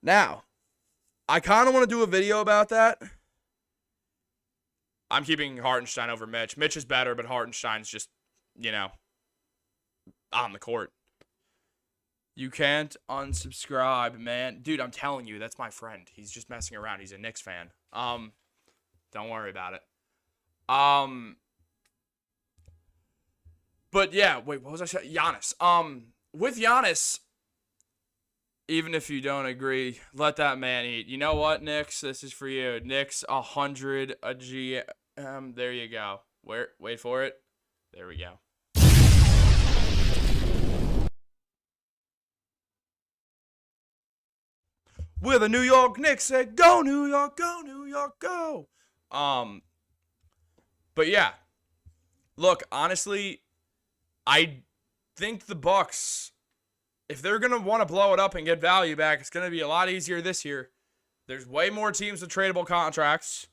Now, I kind of want to do a video about that. I'm keeping Hartenstein over Mitch. Mitch is better, but Hartenstein's just, on the court. You can't unsubscribe, man. Dude, I'm telling you, that's my friend. He's just messing around. He's a Knicks fan. Don't worry about it. But yeah, wait, what was I saying? Giannis. With Giannis, even if you don't agree, let that man eat. You know what, Knicks? This is for you. Knicks 100 a GM. There you go. Wait for it. There we go. We're the New York Knicks. Say, go New York, go New York, go. But yeah, look, honestly, I think the Bucks, if they're gonna want to blow it up and get value back, it's gonna be a lot easier this year. There's way more teams with tradable contracts.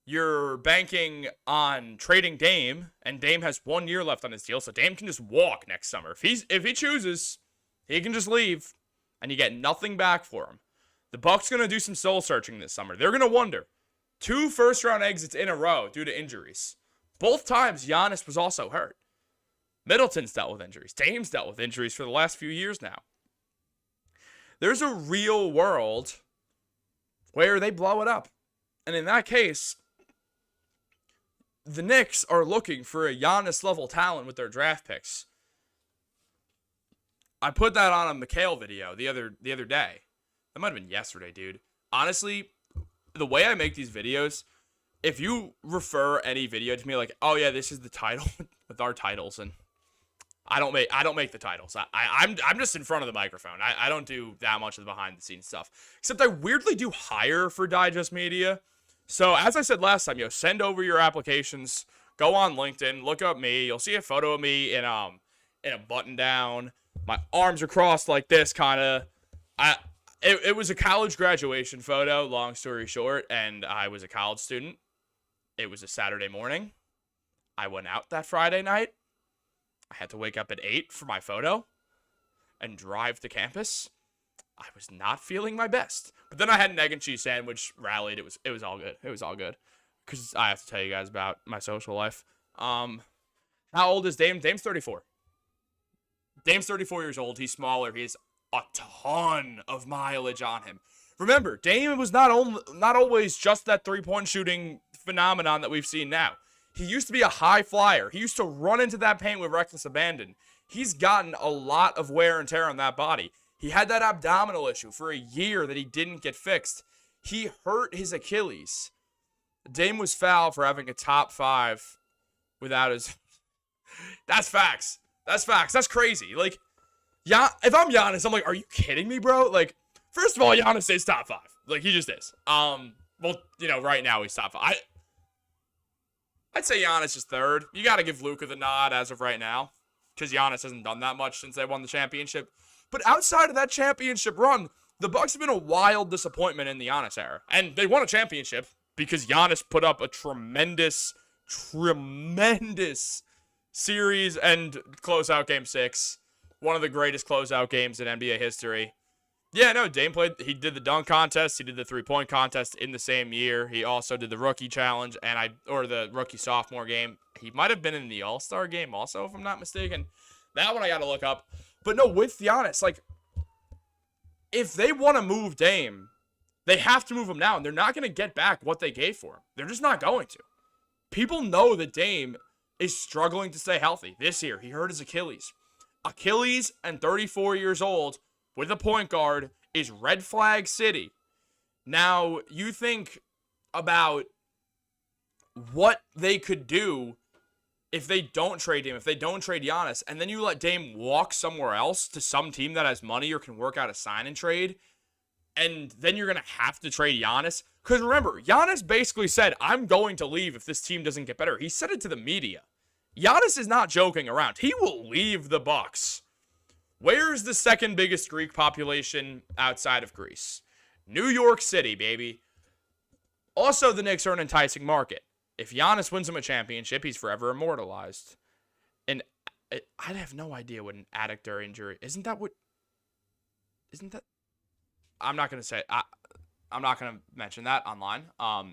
You're banking on trading Dame, and Dame has 1 year left on his deal, so Dame can just walk next summer. If he chooses, he can just leave, and you get nothing back for him. The Bucks going to do some soul searching this summer. They're going to wonder. 2 first-round exits in a row due to injuries. Both times, Giannis was also hurt. Middleton's dealt with injuries. Dame's dealt with injuries for the last few years now. There's a real world where they blow it up. And in that case, the Knicks are looking for a Giannis-level talent with their draft picks. I put that on a McHale video the other day. That might have been yesterday, dude. Honestly, the way I make these videos, if you refer any video to me like, oh yeah, this is the title with our titles, and I don't make the titles. I'm just in front of the microphone. I don't do that much of the behind the scenes stuff. Except I weirdly do hire for Digest Media. So as I said last time, send over your applications. Go on LinkedIn, look up me. You'll see a photo of me in a button down. My arms are crossed like this, kind of. It was a college graduation photo, long story short, and I was a college student. It was a Saturday morning. I went out that Friday night. I had to wake up at 8 for my photo and drive to campus. I was not feeling my best. But then I had an egg and cheese sandwich, rallied. It was all good. It was all good. Because I have to tell you guys about my social life. How old is Dame? Dame's 34. Dame's 34 years old. He's smaller. He has a ton of mileage on him. Remember, Dame was not always just that three-point shooting phenomenon that we've seen now. He used to be a high flyer. He used to run into that paint with reckless abandon. He's gotten a lot of wear and tear on that body. He had that abdominal issue for a year that he didn't get fixed. He hurt his Achilles. Dame was fouled for having a top 5 without his... That's facts. That's facts. That's crazy. Like, yeah, if I'm Giannis, I'm like, are you kidding me, bro? Like, first of all, Giannis is top 5. Like, he just is. Well, right now he's top 5. I'd say Giannis is 3rd. You got to give Luka the nod as of right now, because Giannis hasn't done that much since they won the championship. But outside of that championship run, the Bucks have been a wild disappointment in the Giannis era. And they won a championship because Giannis put up a tremendous series and closeout game 6. One of the greatest closeout games in NBA history. Yeah, no, Dame he did the dunk contest, he did the three-point contest in the same year. He also did the rookie challenge or the rookie sophomore game. He might have been in the All-Star game also, if I'm not mistaken. That one I got to look up. But no, with Giannis, like, if they want to move Dame, they have to move him now, and they're not going to get back what they gave for him. They're just not going to. People know that Dame is struggling to stay healthy. This year, he hurt his Achilles. Achilles and 34 years old with a point guard is red flag city. Now, you think about what they could do if they don't trade him, if they don't trade Giannis, and then you let Dame walk somewhere else to some team that has money or can work out a sign and trade, and then you're going to have to trade Giannis. Because remember, Giannis basically said, I'm going to leave if this team doesn't get better. He said it to the media. Giannis is not joking around. He will leave the Bucks. Where's the second biggest Greek population outside of Greece? New York City, baby. Also, the Knicks are an enticing market. If Giannis wins him a championship, he's forever immortalized. And I have no idea what an adductor injury... Isn't that... I'm not going to say... I'm not going to mention that online. I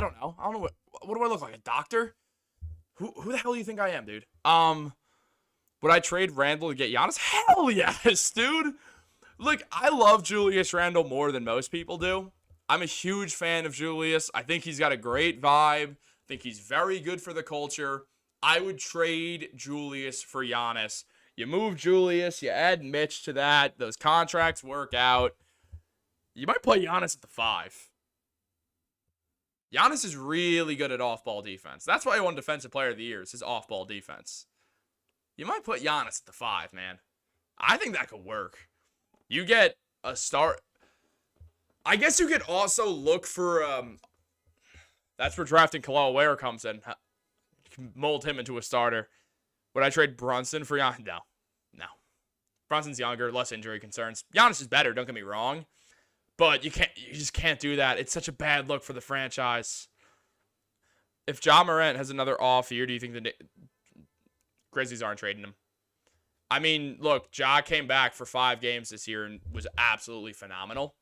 don't know. I don't know what do I look like? A doctor? Who the hell do you think I am, dude? Would I trade Randle to get Giannis? Hell yes, dude. Look, I love Julius Randle more than most people do. I'm a huge fan of Julius. I think he's got a great vibe. I think he's very good for the culture. I would trade Julius for Giannis. You move Julius, you add Mitch to that. Those contracts work out. You might play Giannis at the 5. Giannis is really good at off-ball defense. That's why he won Defensive Player of the Year, is his off-ball defense. You might put Giannis at the 5, man. I think that could work. You get a start... I guess you could also look for, that's where drafting Khalil Ware comes in. You can mold him into a starter. Would I trade Brunson for Giannis? No. Brunson's younger, less injury concerns. Giannis is better, don't get me wrong. But you just can't do that. It's such a bad look for the franchise. If Ja Morant has another off year, do you think the Grizzlies aren't trading him? I mean, look, Ja came back for 5 games this year and was absolutely phenomenal.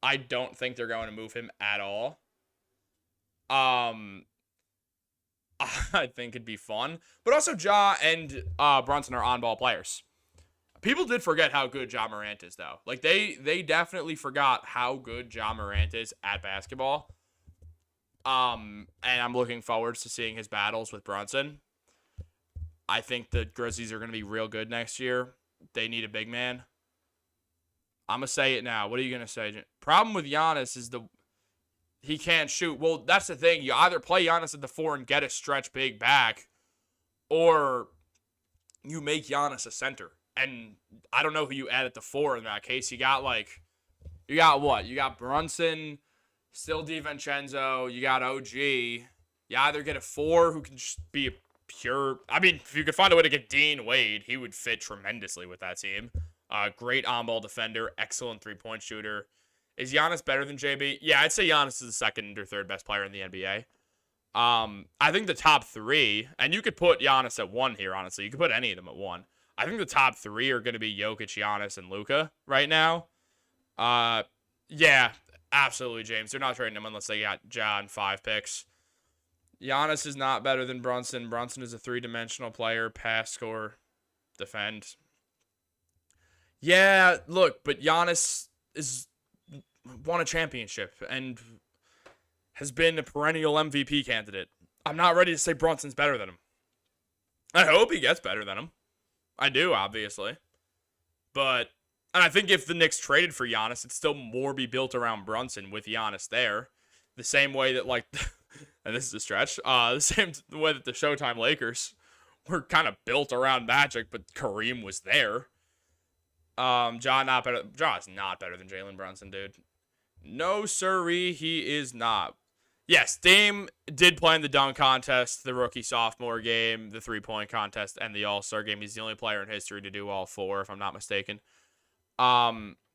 I don't think they're going to move him at all. I think it'd be fun. But also, Ja and Brunson are on-ball players. People did forget how good Ja Morant is, though. Like, they definitely forgot how good Ja Morant is at basketball. And I'm looking forward to seeing his battles with Brunson. I think the Grizzlies are going to be real good next year. They need a big man. I'm going to say it now. What are you going to say? Problem with Giannis is he can't shoot. Well, that's the thing. You either play Giannis at the 4 and get a stretch big back, or you make Giannis a center. And I don't know who you add at the 4 in that case. You got what? You got Brunson, still DiVincenzo. You got OG. You either get a 4 who can just be a pure... I mean, if you could find a way to get Dean Wade, he would fit tremendously with that team. Great on-ball defender, excellent three-point shooter. Is Giannis better than JB? Yeah, I'd say Giannis is the second or third best player in the NBA. I think the top 3, and you could put Giannis at 1 here, honestly. You could put any of them at 1. I think the top 3 are going to be Jokic, Giannis, and Luka right now. Yeah, absolutely, James. They're not trading him unless they got Ja and 5 picks. Giannis is not better than Brunson. Brunson is a 3-dimensional player, pass, score, defend. Yeah, look, but Giannis won a championship and has been a perennial MVP candidate. I'm not ready to say Brunson's better than him. I hope he gets better than him. I do, obviously. And I think if the Knicks traded for Giannis, it'd still more be built around Brunson with Giannis there. The same way that, and this is a stretch, the same way that the Showtime Lakers were kind of built around Magic, but Kareem was there. Ja is not better than Jalen Brunson, dude. No, sirree, he is not. Yes, Dame did play in the dunk contest, the rookie-sophomore game, the three-point contest, and the All-Star game. He's the only player in history to do all 4, if I'm not mistaken.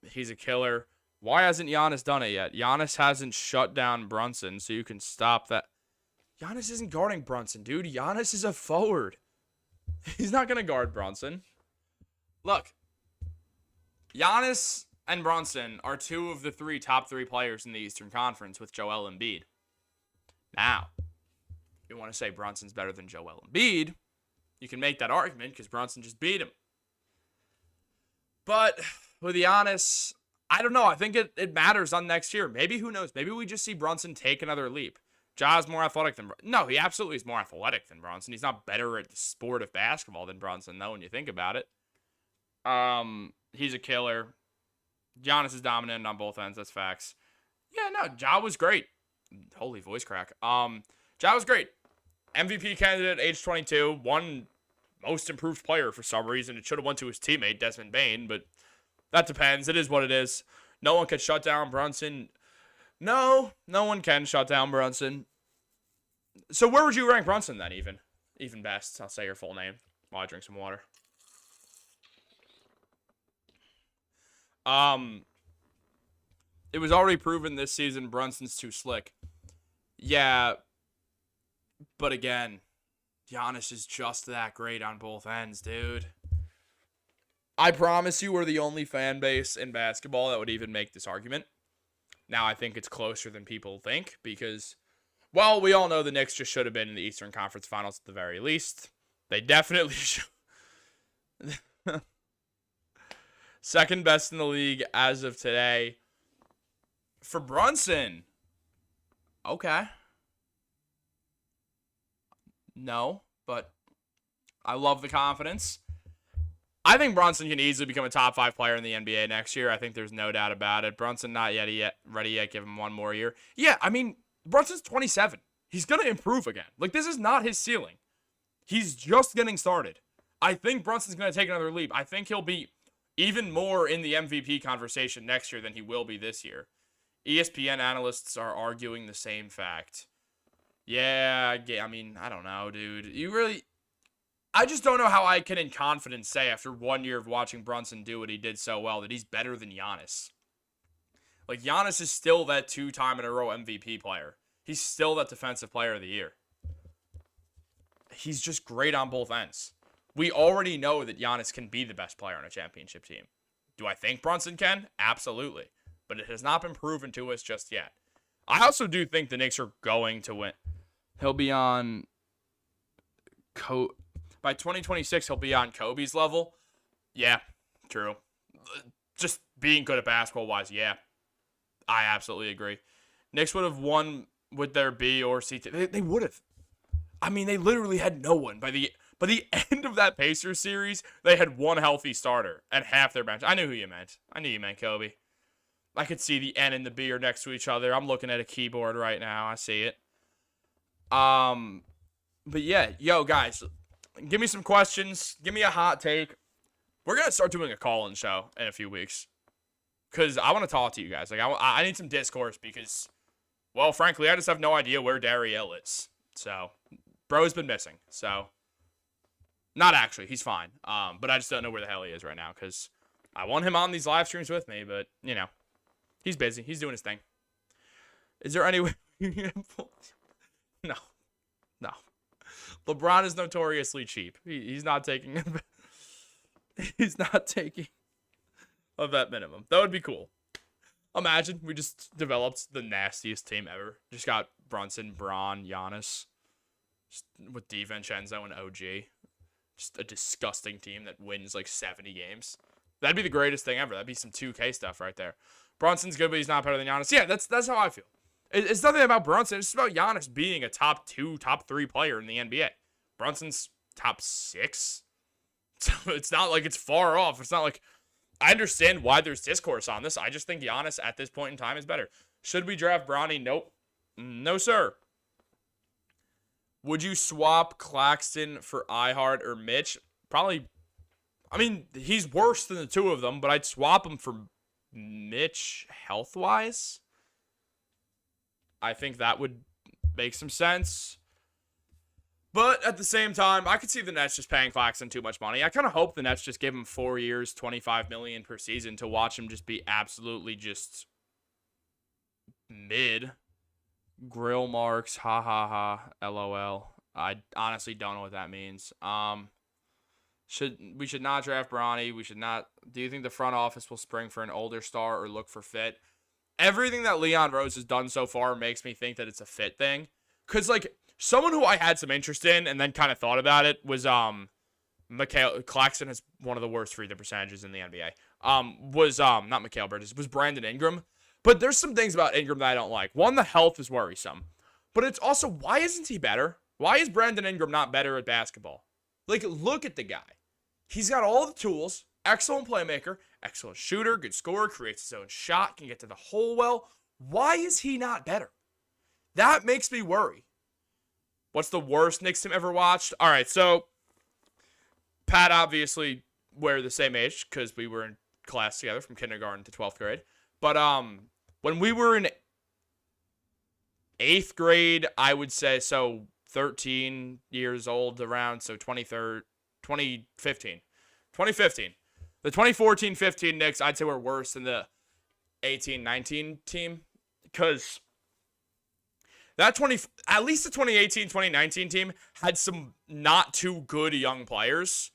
He's a killer. Why hasn't Giannis done it yet? Giannis hasn't shut down Brunson, so you can stop that. Giannis isn't guarding Brunson, dude. Giannis is a forward. He's not going to guard Brunson. Look, Giannis and Brunson are 2 of the top 3 players in the Eastern Conference with Joel Embiid. Now, if you want to say Brunson's better than Joel Embiid, you can make that argument because Brunson just beat him. But with Giannis, I don't know. I think it matters on next year. Maybe, who knows? Maybe we just see Brunson take another leap. Ja's more athletic than Brunson. No, he absolutely is more athletic than Brunson. He's not better at the sport of basketball than Brunson, though, when you think about it. He's a killer. Giannis is dominant on both ends. That's facts. Yeah, no, Ja was great. Holy voice crack. Ja was great. MVP candidate, age 22. Won most improved player for some reason. It should have went to his teammate, Desmond Bane, but that depends. It is what it is. No one can shut down Brunson. No one can shut down Brunson. So where would you rank Brunson then, even best? I'll say your full name while I drink some water. It was already proven this season Brunson's too slick. Yeah, but again, Giannis is just that great on both ends, dude. I promise you we're the only fan base in basketball that would even make this argument. Now, I think it's closer than people think because, well, we all know the Knicks just should have been in the Eastern Conference Finals at the very least. They definitely should. Second best in the league as of today. For Brunson, okay. No, but I love the confidence. I think Brunson can easily become a top 5 player in the NBA next year. I think there's no doubt about it. Brunson not yet ready yet. Give him one more year. Yeah, I mean, Brunson's 27. He's going to improve again. Like, this is not his ceiling. He's just getting started. I think Brunson's going to take another leap. I think he'll be even more in the MVP conversation next year than he will be this year. ESPN analysts are arguing the same fact. Yeah, I mean, I don't know, dude. I just don't know how I can in confidence say after 1 year of watching Brunson do what he did so well that he's better than Giannis. Like, Giannis is still that 2-time-in-a-row MVP player. He's still that defensive player of the year. He's just great on both ends. We already know that Giannis can be the best player on a championship team. Do I think Brunson can? Absolutely. But it has not been proven to us just yet. I also do think the Knicks are going to win. He'll be on... By 2026, he'll be on Kobe's level. Yeah, true. Just being good at basketball-wise, yeah. I absolutely agree. Knicks would have won with their B or C team. They would have. I mean, they literally had no one. By the end of that Pacers series, they had one healthy starter and half their bench. I knew who you meant. I knew you meant Kobe. I could see the N and the B are next to each other. I'm looking at a keyboard right now. I see it. But yeah, yo, guys, give me some questions. Give me a hot take. We're going to start doing a call-in show in a few weeks. Because I want to talk to you guys. Like, I need some discourse because, well, frankly, I just have no idea where Dariel is. So, bro's been missing. So, not actually. He's fine. But I just don't know where the hell he is right now because I want him on these live streams with me. But, you know, he's busy. He's doing his thing. Is there any way? No. No. LeBron is notoriously cheap. He's not taking he's not taking a vet minimum. That would be cool. Imagine we just developed the nastiest team ever. Just got Brunson, Bron, Giannis, just with DiVincenzo and OG. Just a disgusting team that wins like 70 games. That'd be the greatest thing ever. That'd be some 2K stuff right there. Brunson's good, but he's not better than Giannis. Yeah, that's how I feel. It's nothing about Brunson. It's about Giannis being a top 2, top 3 player in the NBA. Brunson's top 6. So it's not like it's far off. It's not like... I understand why there's discourse on this. I just think Giannis at this point in time is better. Should we draft Bronny? Nope. No, sir. Would you swap Claxton for Ihart or Mitch? Probably... I mean, he's worse than the two of them, but I'd swap him for Mitch health-wise. I think that would make some sense. But at the same time, I could see the Nets just paying Claxton too much money. I kind of hope the Nets just give him 4 years, $25 million per season to watch him just be absolutely just mid. Grill marks, ha ha ha, LOL. I honestly don't know what that means. We should not draft Bronny. We should not. Do you think the front office will spring for an older star or look for fit? Everything that Leon Rose has done so far makes me think that it's a fit thing. Because, like, someone who I had some interest in and then kind of thought about it was Claxton has one of the worst free throw percentages in the NBA. Not Mikal Bridges, was Brandon Ingram. But there's some things about Ingram that I don't like. One, the health is worrisome. But it's also, why isn't he better? Why is Brandon Ingram not better at basketball? Like, look at the guy. He's got all the tools. Excellent playmaker, excellent shooter, good scorer, creates his own shot, can get to the hole well. Why is he not better? That makes me worry. What's the worst Knicks team ever watched? All right, so Pat, obviously, we're the same age because we were in class together from kindergarten to 12th grade. But when we were in 8th grade, I would say, so 13 years old around, so 2015. 2015. The 2014-15 Knicks, I'd say, were worse than the 18-19 team, because at least the 2018-2019 team had some not too good young players.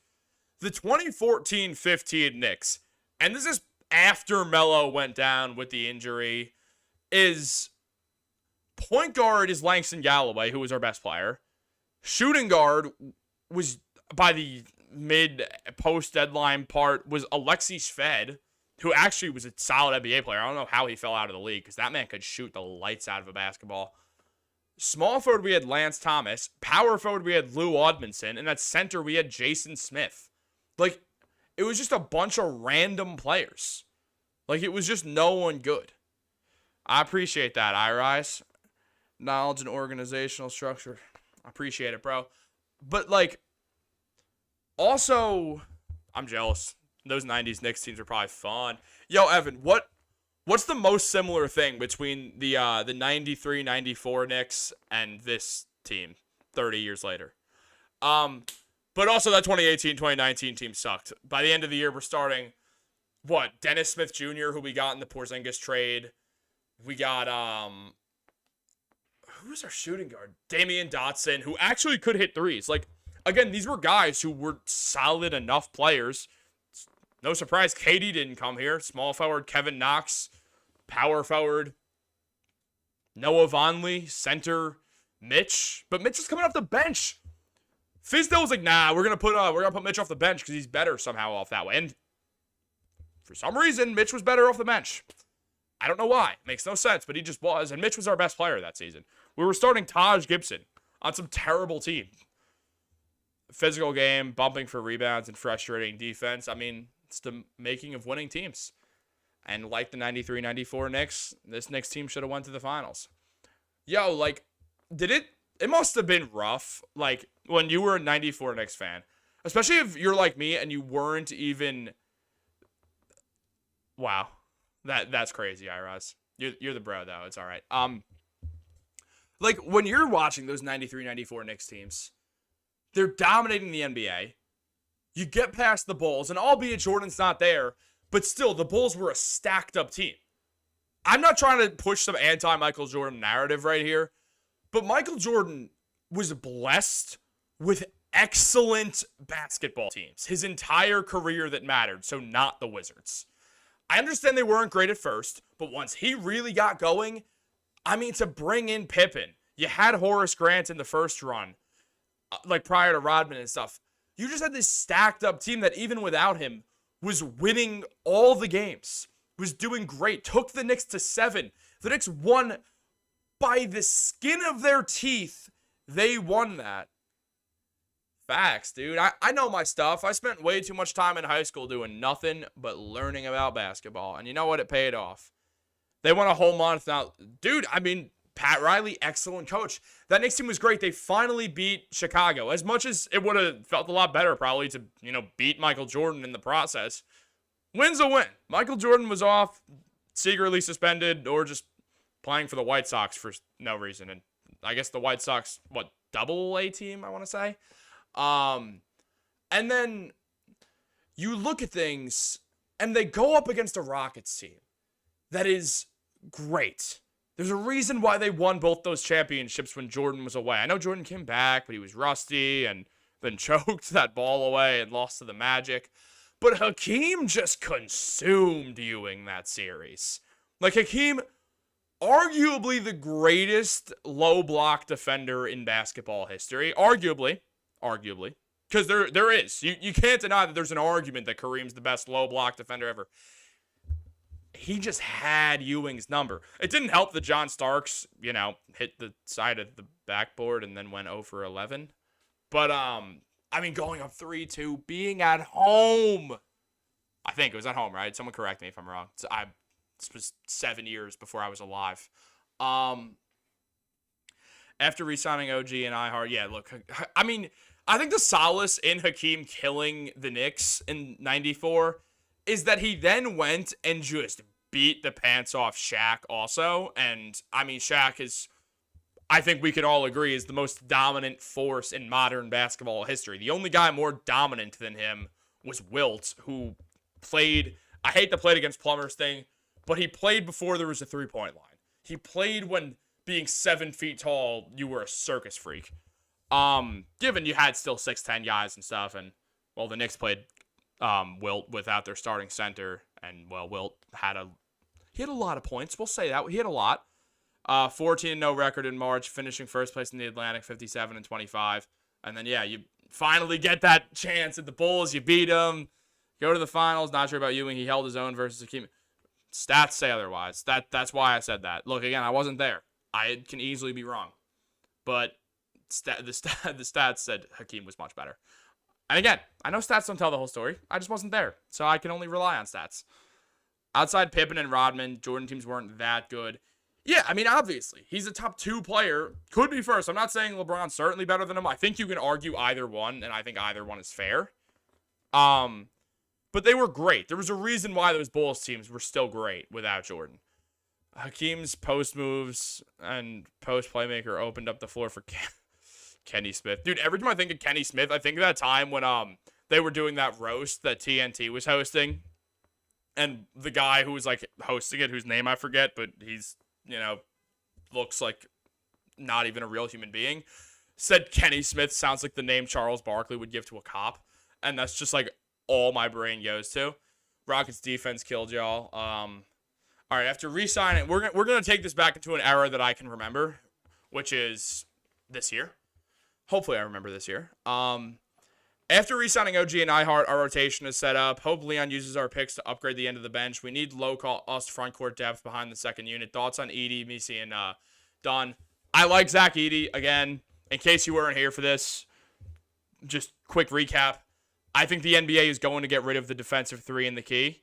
The 2014-15 Knicks, and this is after Melo went down with the injury, is point guard is Langston Galloway, who was our best player. Shooting guard was, by the mid-post deadline part, was Alexei Shved, who actually was a solid NBA player. I don't know how he fell out of the league, because that man could shoot the lights out of a basketball. Small forward, we had Lance Thomas. Power forward, we had Lou Odmanson. And at center, we had Jason Smith. Like, it was just a bunch of random players. Like, it was just no one good. I appreciate that, Irise. Knowledge and organizational structure. I appreciate it, bro. But, like, also, I'm jealous. Those 90s Knicks teams are probably fun. Yo, Evan, what's the most similar thing between the 93-94 Knicks and this team 30 years later? But also that 2018-2019 team sucked. By the end of the year, we're starting, Dennis Smith Jr., who we got in the Porzingis trade. We got, who was our shooting guard? Damian Dotson, who actually could hit threes. Like, again, these were guys who were solid enough players. No surprise, KD didn't come here. Small forward, Kevin Knox. Power forward, Noah Vonleh. Center, Mitch. But Mitch was coming off the bench. Fizdale was like, nah, we're gonna put Mitch off the bench because he's better somehow off that way. And for some reason, Mitch was better off the bench. I don't know why. Makes no sense, but he just was. And Mitch was our best player that season. We were starting Taj Gibson on some terrible team. Physical game, bumping for rebounds, and frustrating defense. I mean, it's the making of winning teams. And like the 93-94 Knicks, this Knicks team should have went to the finals. Yo, like, it must have been rough, like, when you were a 94 Knicks fan. Especially if you're like me and you weren't even... Wow. That's crazy, Iraz. You're the bro, though. It's all right. Like, when you're watching those 93-94 Knicks teams, they're dominating the NBA. You get past the Bulls, and albeit Jordan's not there, but still, the Bulls were a stacked-up team. I'm not trying to push some anti-Michael Jordan narrative right here, but Michael Jordan was blessed with excellent basketball teams his entire career that mattered, so not the Wizards. I understand they weren't great at first, but once he really got going, I mean, to bring in Pippen, you had Horace Grant in the first run, like prior to Rodman and stuff. You just had this stacked-up team that even without him, was winning all the games, was doing great, took the Knicks to 7. The Knicks won by the skin of their teeth. They won that. Facts, dude. I know my stuff. I spent way too much time in high school doing nothing but learning about basketball. And you know what? It paid off. They won a whole month now. Dude, I mean, Pat Riley, excellent coach. That Knicks team was great. They finally beat Chicago. As much as it would have felt a lot better probably to, beat Michael Jordan in the process. Win's a win. Michael Jordan was off, secretly suspended, or just playing for the White Sox for no reason. And I guess the White Sox, double-A team, I want to say? And then you look at things, and they go up against a Rockets team that is great. There's a reason why they won both those championships when Jordan was away. I know Jordan came back, but he was rusty and then choked that ball away and lost to the Magic. But Hakeem just consumed Ewing that series. Like, Hakeem, arguably the greatest low block defender in basketball history. Arguably. Because there is. You can't deny that there's an argument that Kareem's the best low block defender ever. He just had Ewing's number. It didn't help that John Starks, hit the side of the backboard and then went 0 for 11. But, going up 3-2, being at home. I think it was at home, right? Someone correct me if I'm wrong. This was 7 years before I was alive. After re-signing OG and iHeart, yeah, look, I think the solace in Hakeem killing the Knicks in 94 is that he then went and just beat the pants off Shaq also. And, Shaq is I think we can all agree is the most dominant force in modern basketball history. The only guy more dominant than him was Wilt, who played, I hate the played against Plumbers thing, but he played before there was a three-point line. He played when being 7 feet tall, you were a circus freak. Given you had still 6'10 guys and stuff, and, well, the Knicks played Wilt without their starting center, and, well, Wilt had a lot of points. We'll say that. He had a lot. 14-0 record in March, finishing first place in the Atlantic, 57-25. And then, yeah, you finally get that chance at the Bulls. You beat them. Go to the finals. Not sure about Ewing. He held his own versus Hakeem. Stats say otherwise. That's why I said that. Look, again, I wasn't there. I can easily be wrong. But the stats said Hakeem was much better. And again, I know stats don't tell the whole story. I just wasn't there. So I can only rely on stats. Outside Pippen and Rodman, Jordan teams weren't that good. Yeah, I mean, obviously, he's a top 2 player. Could be first. I'm not saying LeBron's certainly better than him. I think you can argue either one, and I think either one is fair. But they were great. There was a reason why those Bulls teams were still great without Jordan. Hakeem's post moves and post playmaker opened up the floor for Kenny Smith. Dude, every time I think of Kenny Smith, I think of that time when they were doing that roast that TNT was hosting. And the guy who was like hosting it, whose name I forget, but he's, looks like not even a real human being, said Kenny Smith sounds like the name Charles Barkley would give to a cop. And that's just like all my brain goes to. Rockets defense killed y'all. All right, after re-signing, we're gonna take this back into an era that I can remember, which is this year. Hopefully I remember this year. After re-signing OG and iHeart, our rotation is set up. Hope Leon uses our picks to upgrade the end of the bench. We need low-cost front court depth behind the second unit. Thoughts on Edey, Misi, and Dunn? I like Zach Edey. Again, in case you weren't here for this, just quick recap. I think the NBA is going to get rid of the defensive 3 in the key.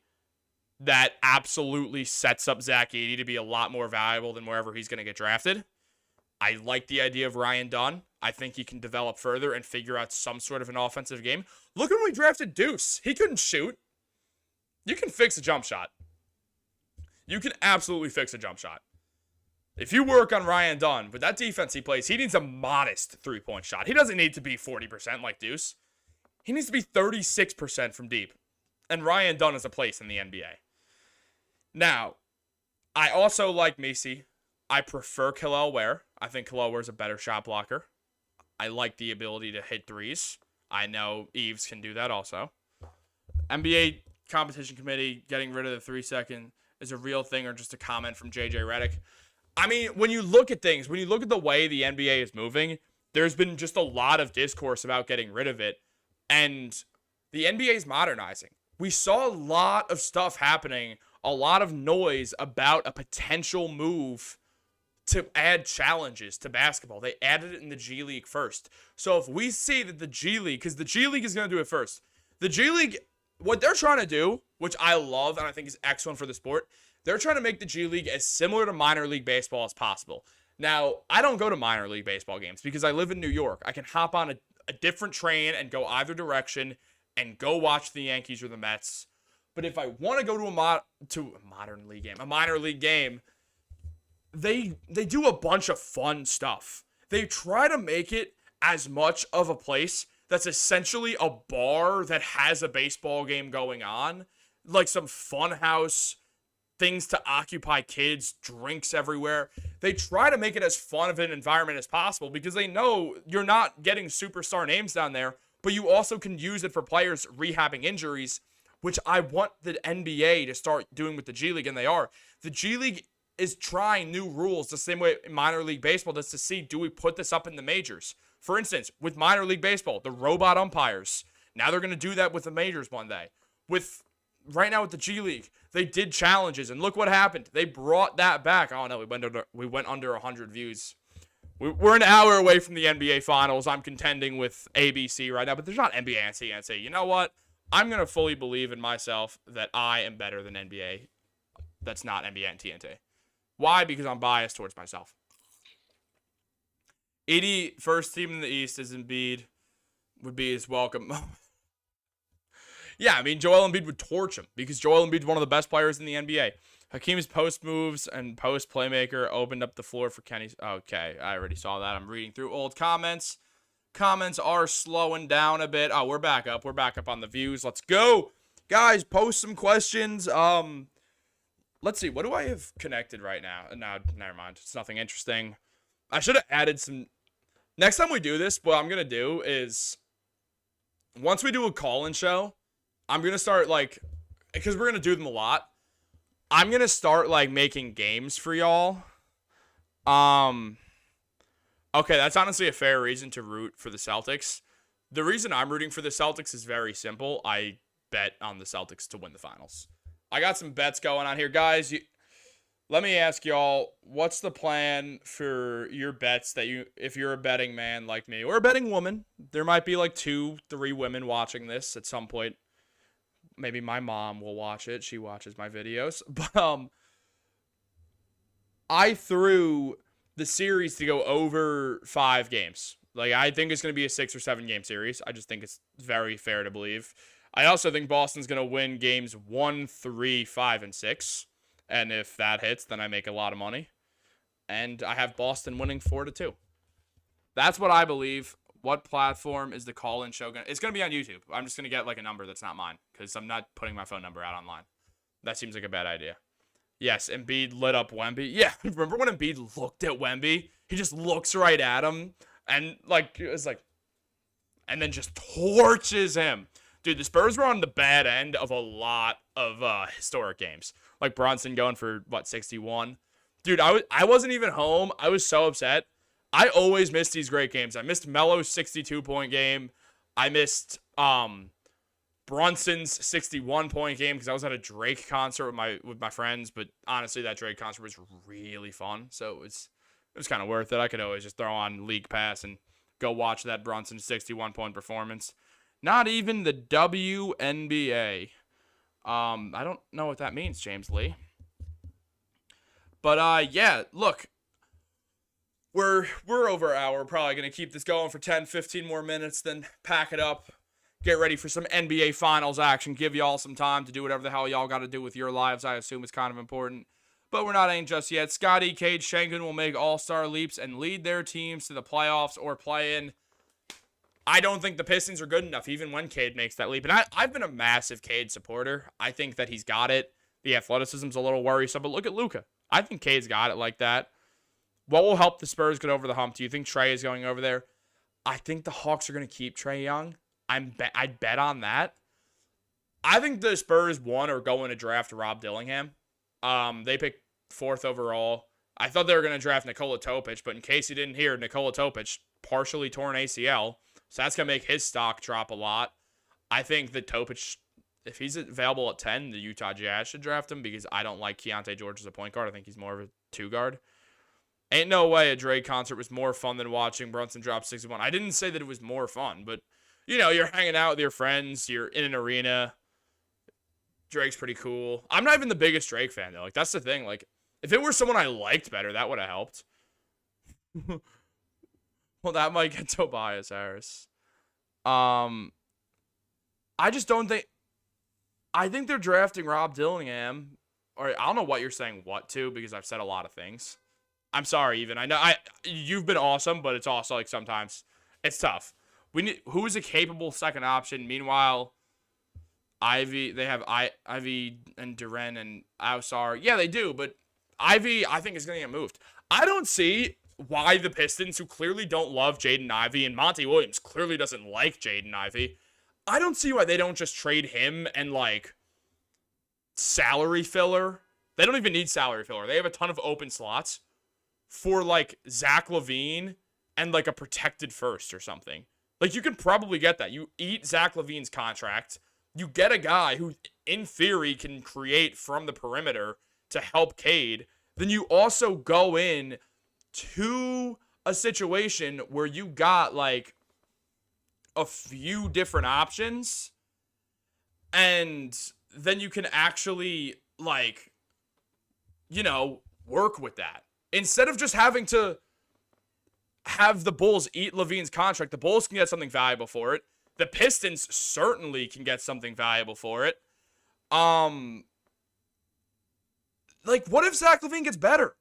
That absolutely sets up Zach Edey to be a lot more valuable than wherever he's going to get drafted. I like the idea of Ryan Dunn. I think he can develop further and figure out some sort of an offensive game. Look when we drafted Deuce. He couldn't shoot. You can fix a jump shot. You can absolutely fix a jump shot. If you work on Ryan Dunn, with that defense he plays, he needs a modest three-point shot. He doesn't need to be 40% like Deuce. He needs to be 36% from deep. And Ryan Dunn is a place in the NBA. Now, I also like Misi. I prefer Kel'el Ware. I think Kel'el Ware is a better shot blocker. I like the ability to hit threes. I know Eves can do that also. NBA Competition Committee getting rid of the 3-second is a real thing or just a comment from JJ Redick. I mean, when you look at things, when you look at the way the NBA is moving, there's been just a lot of discourse about getting rid of it. And the NBA is modernizing. We saw a lot of stuff happening, a lot of noise about a potential move to add challenges to basketball. They added it in the G League first. So if we see that the G League, because the G League is going to do it first, the G League, what they're trying to do, which I love and I think is excellent for the sport, they're trying to make the G League as similar to minor league baseball as possible. Now, I don't go to minor league baseball games because I live in New York. I can hop on a different train and go either direction and go watch the Yankees or the Mets. But if I want to go to a minor league game, they do a bunch of fun stuff. They try to make it as much of a place that's essentially a bar that has a baseball game going on, like some fun house, things to occupy kids, drinks everywhere. They try to make it as fun of an environment as possible because they know you're not getting superstar names down there, but you also can use it for players rehabbing injuries, which I want the NBA to start doing with the G League, and they are. The G League is trying new rules the same way minor league baseball does to see, do we put this up in the majors? For instance, with minor league baseball, the robot umpires, now they're going to do that with the majors one day. Right now with the G League, they did challenges, and look what happened. They brought that back. Oh, no, we went under 100 views. We're an hour away from the NBA Finals. I'm contending with ABC right now, but there's not NBA and TNT. You know what? I'm going to fully believe in myself that I am better than NBA. That's not NBA and TNT. Why? Because I'm biased towards myself. Edey, first team in the East is Embiid, would be his welcome. Yeah, I mean, Joel Embiid would torch him because Joel Embiid's one of the best players in the NBA. Hakeem's post moves and post playmaker opened up the floor for Kenny's. Okay, I already saw that. I'm reading through old comments. Comments are slowing down a bit. Oh, we're back up. We're back up on the views. Let's go. Guys, post some questions. Let's see. What do I have connected right now? No, never mind. It's nothing interesting. I should have added some. Next time we do this, what I'm going to do is once we do a call-in show, I'm going to start, like, because we're going to do them a lot, I'm going to start, like, making games for y'all. Okay, that's honestly a fair reason to root for the Celtics. The reason I'm rooting for the Celtics is very simple. I bet on the Celtics to win the finals. I got some bets going on here. Guys, let me ask y'all, what's the plan for your bets that if you're a betting man like me or a betting woman? There might be like 2-3 women watching this at some point. Maybe my mom will watch it. She watches my videos. But I threw the series to go over 5 games. Like, I think it's going to be a 6 or 7 game series. I just think it's very fair to believe. I also think Boston's going to win games 1, 3, 5, and 6. And if that hits, then I make a lot of money. And I have Boston winning 4-2. That's what I believe. What platform is the call-in show going to... It's going to be on YouTube. I'm just going to get, like, a number that's not mine. Because I'm not putting my phone number out online. That seems like a bad idea. Yes, Embiid lit up Wemby. Yeah, remember when Embiid looked at Wemby? He just looks right at him. And, like, it's like... And then just torches him. Dude, the Spurs were on the bad end of a lot of historic games. Like Brunson going for, 61? Dude, I wasn't even home. I was so upset. I always miss these great games. I missed Melo's 62-point game. I missed Brunson's 61-point game because I was at a Drake concert with my friends. But honestly, that Drake concert was really fun. So it was kind of worth it. I could always just throw on League Pass and go watch that Brunson 61-point performance. Not even the WNBA. I don't know what that means, James Lee. But yeah, look. We're over an hour. We're probably going to keep this going for 10, 15 more minutes, then pack it up. Get ready for some NBA Finals action. Give y'all some time to do whatever the hell y'all got to do with your lives. I assume it's kind of important. But we're not in just yet. Scotty, Cade, Schengen will make all-star leaps and lead their teams to the playoffs or play-in. I don't think the Pistons are good enough, even when Cade makes that leap. And I've been a massive Cade supporter. I think that he's got it. The athleticism's a little worrisome, but look at Luka. I think Cade's got it like that. What will help the Spurs get over the hump? Do you think Trae is going over there? I think the Hawks are going to keep Trae Young. I'd bet on that. I think the Spurs, are going to draft Rob Dillingham. They picked 4th overall. I thought they were going to draft Nikola Topic, but in case you didn't hear, Nikola Topic, partially torn ACL. So that's going to make his stock drop a lot. I think that Topic, if he's available at 10, the Utah Jazz should draft him because I don't like Keontae George as a point guard. I think he's more of a 2 guard. Ain't no way a Drake concert was more fun than watching Brunson drop 61. I didn't say that it was more fun, but, you're hanging out with your friends. You're in an arena. Drake's pretty cool. I'm not even the biggest Drake fan, though. Like, that's the thing. Like, if it were someone I liked better, that would have helped. Well, that might get Tobias Harris. I just don't think... I think they're drafting Rob Dillingham. Or I don't know what you're saying what to, because I've said a lot of things. I'm sorry, even. I know you've been awesome, but it's also like sometimes it's tough. Who is a capable second option? Meanwhile, Ivy, they have Ivy and Duren and Ausar. Yeah, they do, but Ivy, I think, is going to get moved. I don't see why the Pistons, who clearly don't love Jaden Ivey, and Monty Williams clearly doesn't like Jaden Ivey, I don't see why they don't just trade him and, like, salary filler. They don't even need salary filler. They have a ton of open slots for, like, Zach LaVine and, like, a protected first or something. Like, you can probably get that. You eat Zach LaVine's contract. You get a guy who, in theory, can create from the perimeter to help Cade. Then you also go in to a situation where you got, like, a few different options. And then you can actually, like, work with that. Instead of just having to have the Bulls eat LaVine's contract, the Bulls can get something valuable for it. The Pistons certainly can get something valuable for it. Like, what if Zach LaVine gets better?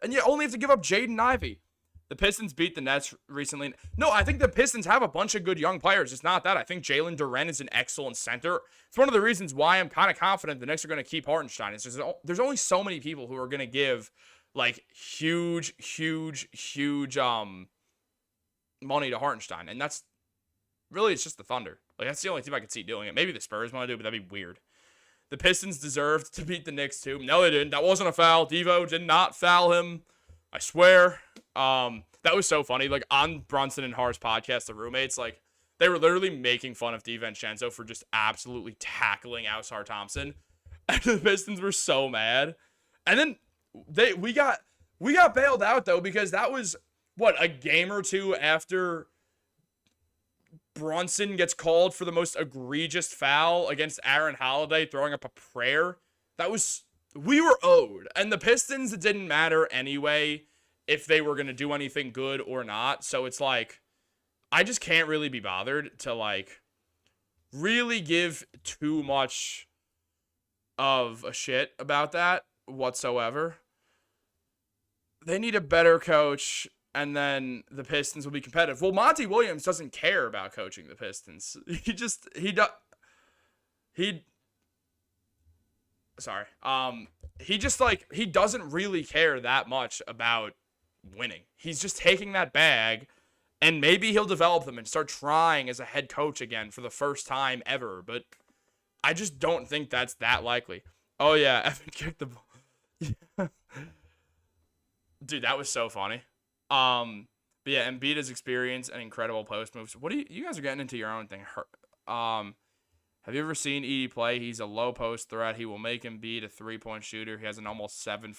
And you only have to give up Jaden Ivey. The Pistons beat the Nets recently. No, I think the Pistons have a bunch of good young players. It's not that. I think Jalen Duren is an excellent center. It's one of the reasons why I'm kind of confident the Knicks are going to keep Hartenstein. It's just, there's only so many people who are going to give, like, huge money to Hartenstein. And that's really, it's just the Thunder. Like, that's the only team I could see doing it. Maybe the Spurs want to do it, but that'd be weird. The Pistons deserved to beat the Knicks too. No, they didn't. That wasn't a foul. Devo did not foul him. I swear. That was so funny. Like, on Brunson and Har's podcast, the roommates, like, they were literally making fun of DiVincenzo for just absolutely tackling Ausar Thompson. And the Pistons were so mad. And then we got bailed out though, because that was what, a game or two after Brunson gets called for the most egregious foul against Aaron Holiday, throwing up a prayer. We were owed. And the Pistons, it didn't matter anyway if they were going to do anything good or not. So it's like, I just can't really be bothered to, like, really give too much of a shit about that whatsoever. They need a better coach, and then the Pistons will be competitive. Well, Monty Williams doesn't care about coaching the Pistons. He doesn't really care that much about winning. He's just taking that bag, and maybe he'll develop them and start trying as a head coach again for the first time ever. But I just don't think that's that likely. Oh yeah, Evan kicked the ball. Dude, that was so funny. But yeah, Embiid has experience and incredible post moves. What do you guys are getting into your own thing? Have you ever seen Edey play? He's a low post threat. He will make Embiid a 3-point shooter. He has an almost 7'11"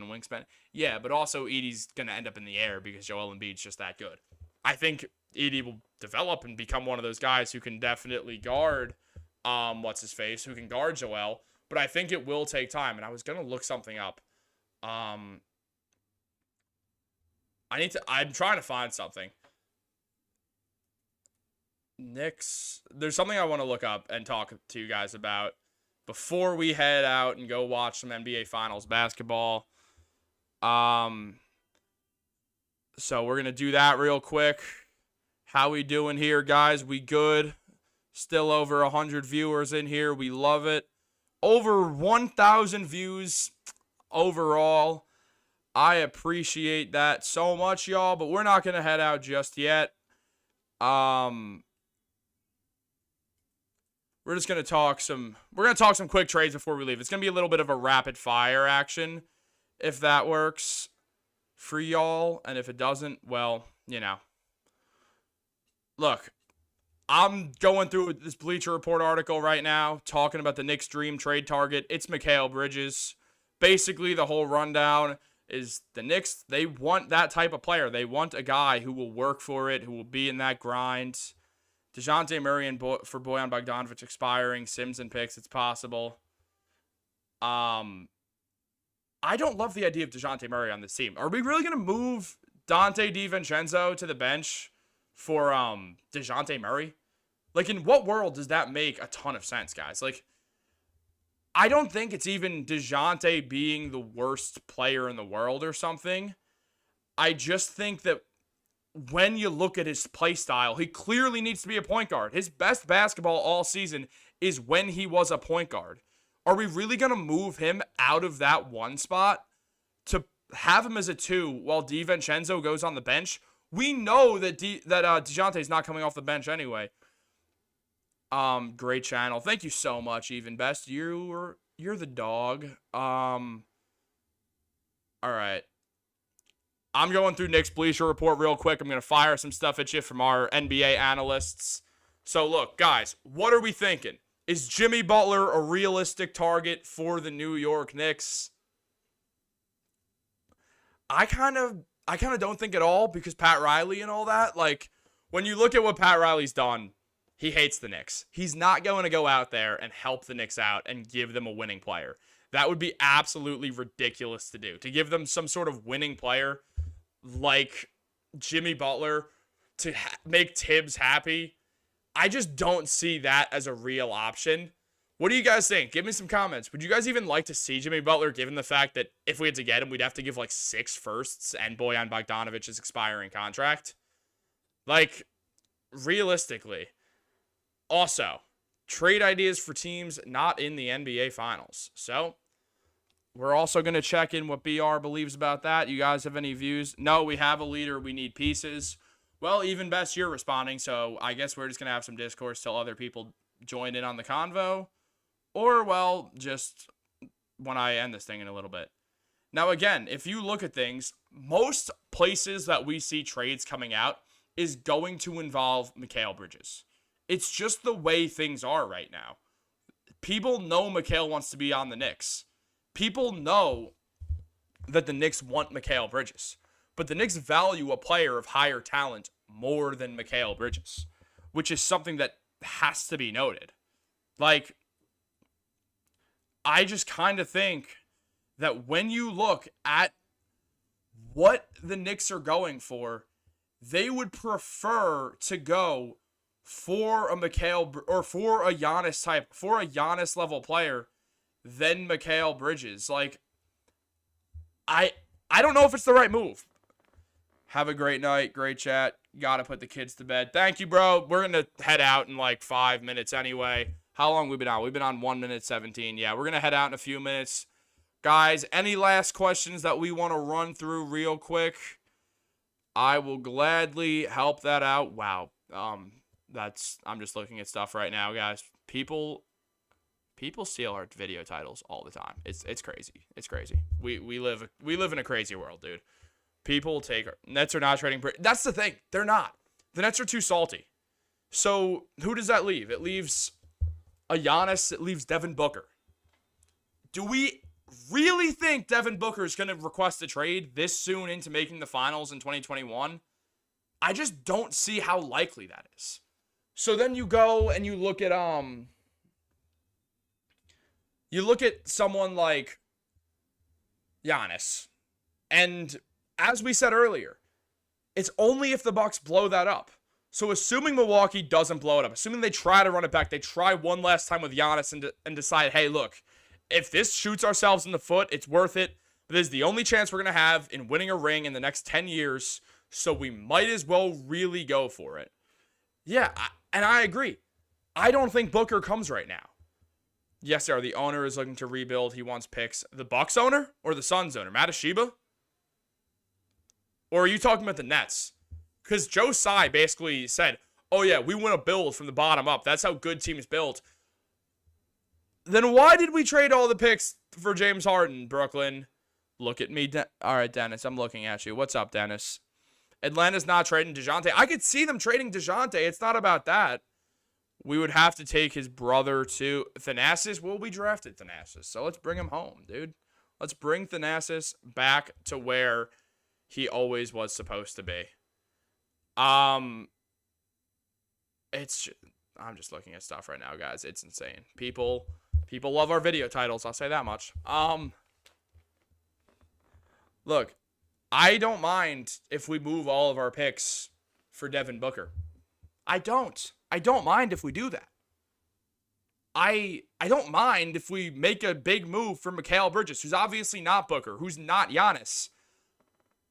wingspan. Yeah, but also Edey's gonna end up in the air because Joel Embiid's just that good. I think Edey will develop and become one of those guys who can definitely guard who can guard Joel, but I think it will take time. And I was gonna look something up. I'm trying to find something. Knicks. There's something I want to look up and talk to you guys about before we head out and go watch some NBA Finals basketball. So we're going to do that real quick. How we doing here, guys? We good? Still over 100 viewers in here. We love it. Over 1,000 views overall. I appreciate that so much, y'all, but we're not going to head out just yet. We're just going to talk some quick trades before we leave. It's going to be a little bit of a rapid fire action if that works for y'all, and if it doesn't, well, you know. Look, I'm going through this Bleacher Report article right now talking about the Knicks' dream trade target. It's Mikal Bridges. Basically, the whole rundown is the Knicks, they want that type of player. They want a guy who will work for it, who will be in that grind. DeJounte Murray for Bojan Bogdanovic expiring. Sims and picks, it's possible. I don't love the idea of DeJounte Murray on this team. Are we really going to move Dante DiVincenzo to the bench for DeJounte Murray? Like, in what world does that make a ton of sense, guys? Like, I don't think it's even DeJounte being the worst player in the world or something. I just think that when you look at his play style, he clearly needs to be a point guard. His best basketball all season is when he was a point guard. Are we really going to move him out of that one spot to have him as a 2 while DiVincenzo goes on the bench? We know that DeJounte is not coming off the bench anyway. Great channel. Thank you so much, Even Best. You're the dog. All right. I'm going through Knicks Bleacher Report real quick. I'm going to fire some stuff at you from our NBA analysts. So, look, guys, what are we thinking? Is Jimmy Butler a realistic target for the New York Knicks? I kind of don't think at all because Pat Riley and all that. Like, when you look at what Pat Riley's done, he hates the Knicks. He's not going to go out there and help the Knicks out and give them a winning player. That would be absolutely ridiculous to do. To give them some sort of winning player like Jimmy Butler to make Tibbs happy, I just don't see that as a real option. What do you guys think? Give me some comments. Would you guys even like to see Jimmy Butler, given the fact that if we had to get him, we'd have to give like 6 firsts and Bojan Bogdanovic's expiring contract? Like, realistically. Also, trade ideas for teams not in the NBA Finals. So, we're also going to check in what BR believes about that. You guys have any views? No, we have a leader. We need pieces. Well, even best you're responding, so I guess we're just going to have some discourse till other people join in on the convo. Or, well, just when I end this thing in a little bit. Now, again, if you look at things, most places that we see trades coming out is going to involve Mikal Bridges. It's just the way things are right now. People know Mikal wants to be on the Knicks. People know that the Knicks want Mikal Bridges. But the Knicks value a player of higher talent more than Mikal Bridges, which is something that has to be noted. Like, I just kind of think that when you look at what the Knicks are going for, they would prefer to go for a Mikal or for a Giannis-level player than Mikal Bridges. Like, I don't know if it's the right move. Have a great night, great chat. Gotta put the kids to bed. Thank you, bro. We're gonna head out in like 5 minutes anyway. How long have we been on? We've been on 1 minute 17. Yeah, we're going to head out in a few minutes. Guys, any last questions that we want to run through real quick? I will gladly help that out. Wow. I'm just looking at stuff right now, guys. People steal our video titles all the time. It's crazy. It's crazy. We live in a crazy world, dude. People take Nets are not trading. That's the thing. They're not. The Nets are too salty. So, who does that leave? It leaves a Giannis, it leaves Devin Booker. Do we really think Devin Booker is going to request a trade this soon into making the finals in 2021? I just don't see how likely that is. So then you go and you look at someone like Giannis. And as we said earlier, it's only if the Bucks blow that up. So assuming Milwaukee doesn't blow it up, assuming they try to run it back, they try one last time with Giannis and decide, hey, look, if this shoots ourselves in the foot, it's worth it. But this is the only chance we're going to have in winning a ring in the next 10 years, so we might as well really go for it. Yeah, and I agree. I don't think Booker comes right now. Yes, sir, the owner is looking to rebuild. He wants picks. The Bucks owner or the Suns owner? Matasheba? Or are you talking about the Nets? Because Joe Tsai basically said, oh yeah, we want to build from the bottom up. That's how good teams build. Then why did we trade all the picks for James Harden, Brooklyn? Look at me. All right, Dennis, I'm looking at you. What's up, Dennis? Atlanta's not trading DeJounte. I could see them trading DeJounte. It's not about that. We would have to take his brother to Thanasis. Well, we drafted Thanasis, so let's bring him home, dude. Let's bring Thanasis back to where he always was supposed to be. I'm just looking at stuff right now, guys. It's insane. People love our video titles. I'll say that much. Look, I don't mind if we move all of our picks for Devin Booker. I don't mind if we do that. I don't mind if we make a big move for Mikal Bridges, who's obviously not Booker, who's not Giannis,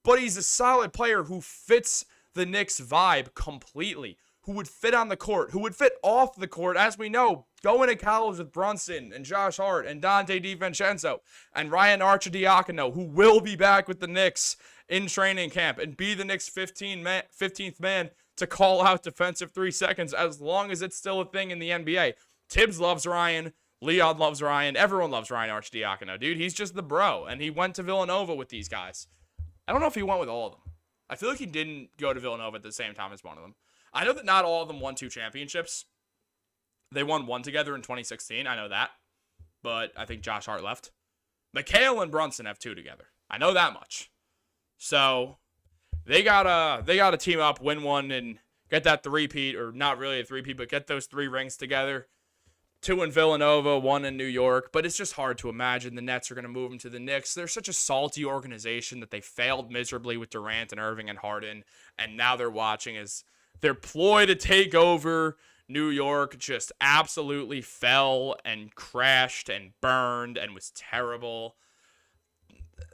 but he's a solid player who fits the Knicks vibe completely, who would fit on the court, who would fit off the court, as we know, going to college with Brunson and Josh Hart and Dante DiVincenzo and Ryan Arcidiacono, who will be back with the Knicks in training camp and be the Knicks' 15th man to call out defensive 3 seconds as long as it's still a thing in the NBA. Tibbs loves Ryan. Leon loves Ryan. Everyone loves Ryan Arcidiacono, dude. He's just the bro, and he went to Villanova with these guys. I don't know if he went with all of them. I feel like he didn't go to Villanova at the same time as one of them. I know that not all of them won 2 championships. They won 1 together in 2016. I know that. But I think Josh Hart left. Mikal and Brunson have 2 together. I know that much. So they gotta team up, win one, and get that three-peat, or not really a three-peat, but get those 3 rings together. 2 in Villanova, 1 in New York. But it's just hard to imagine the Nets are going to move them to the Knicks. They're such a salty organization that they failed miserably with Durant and Irving and Harden. And now they're watching as their ploy to take over New York just absolutely fell and crashed and burned and was terrible.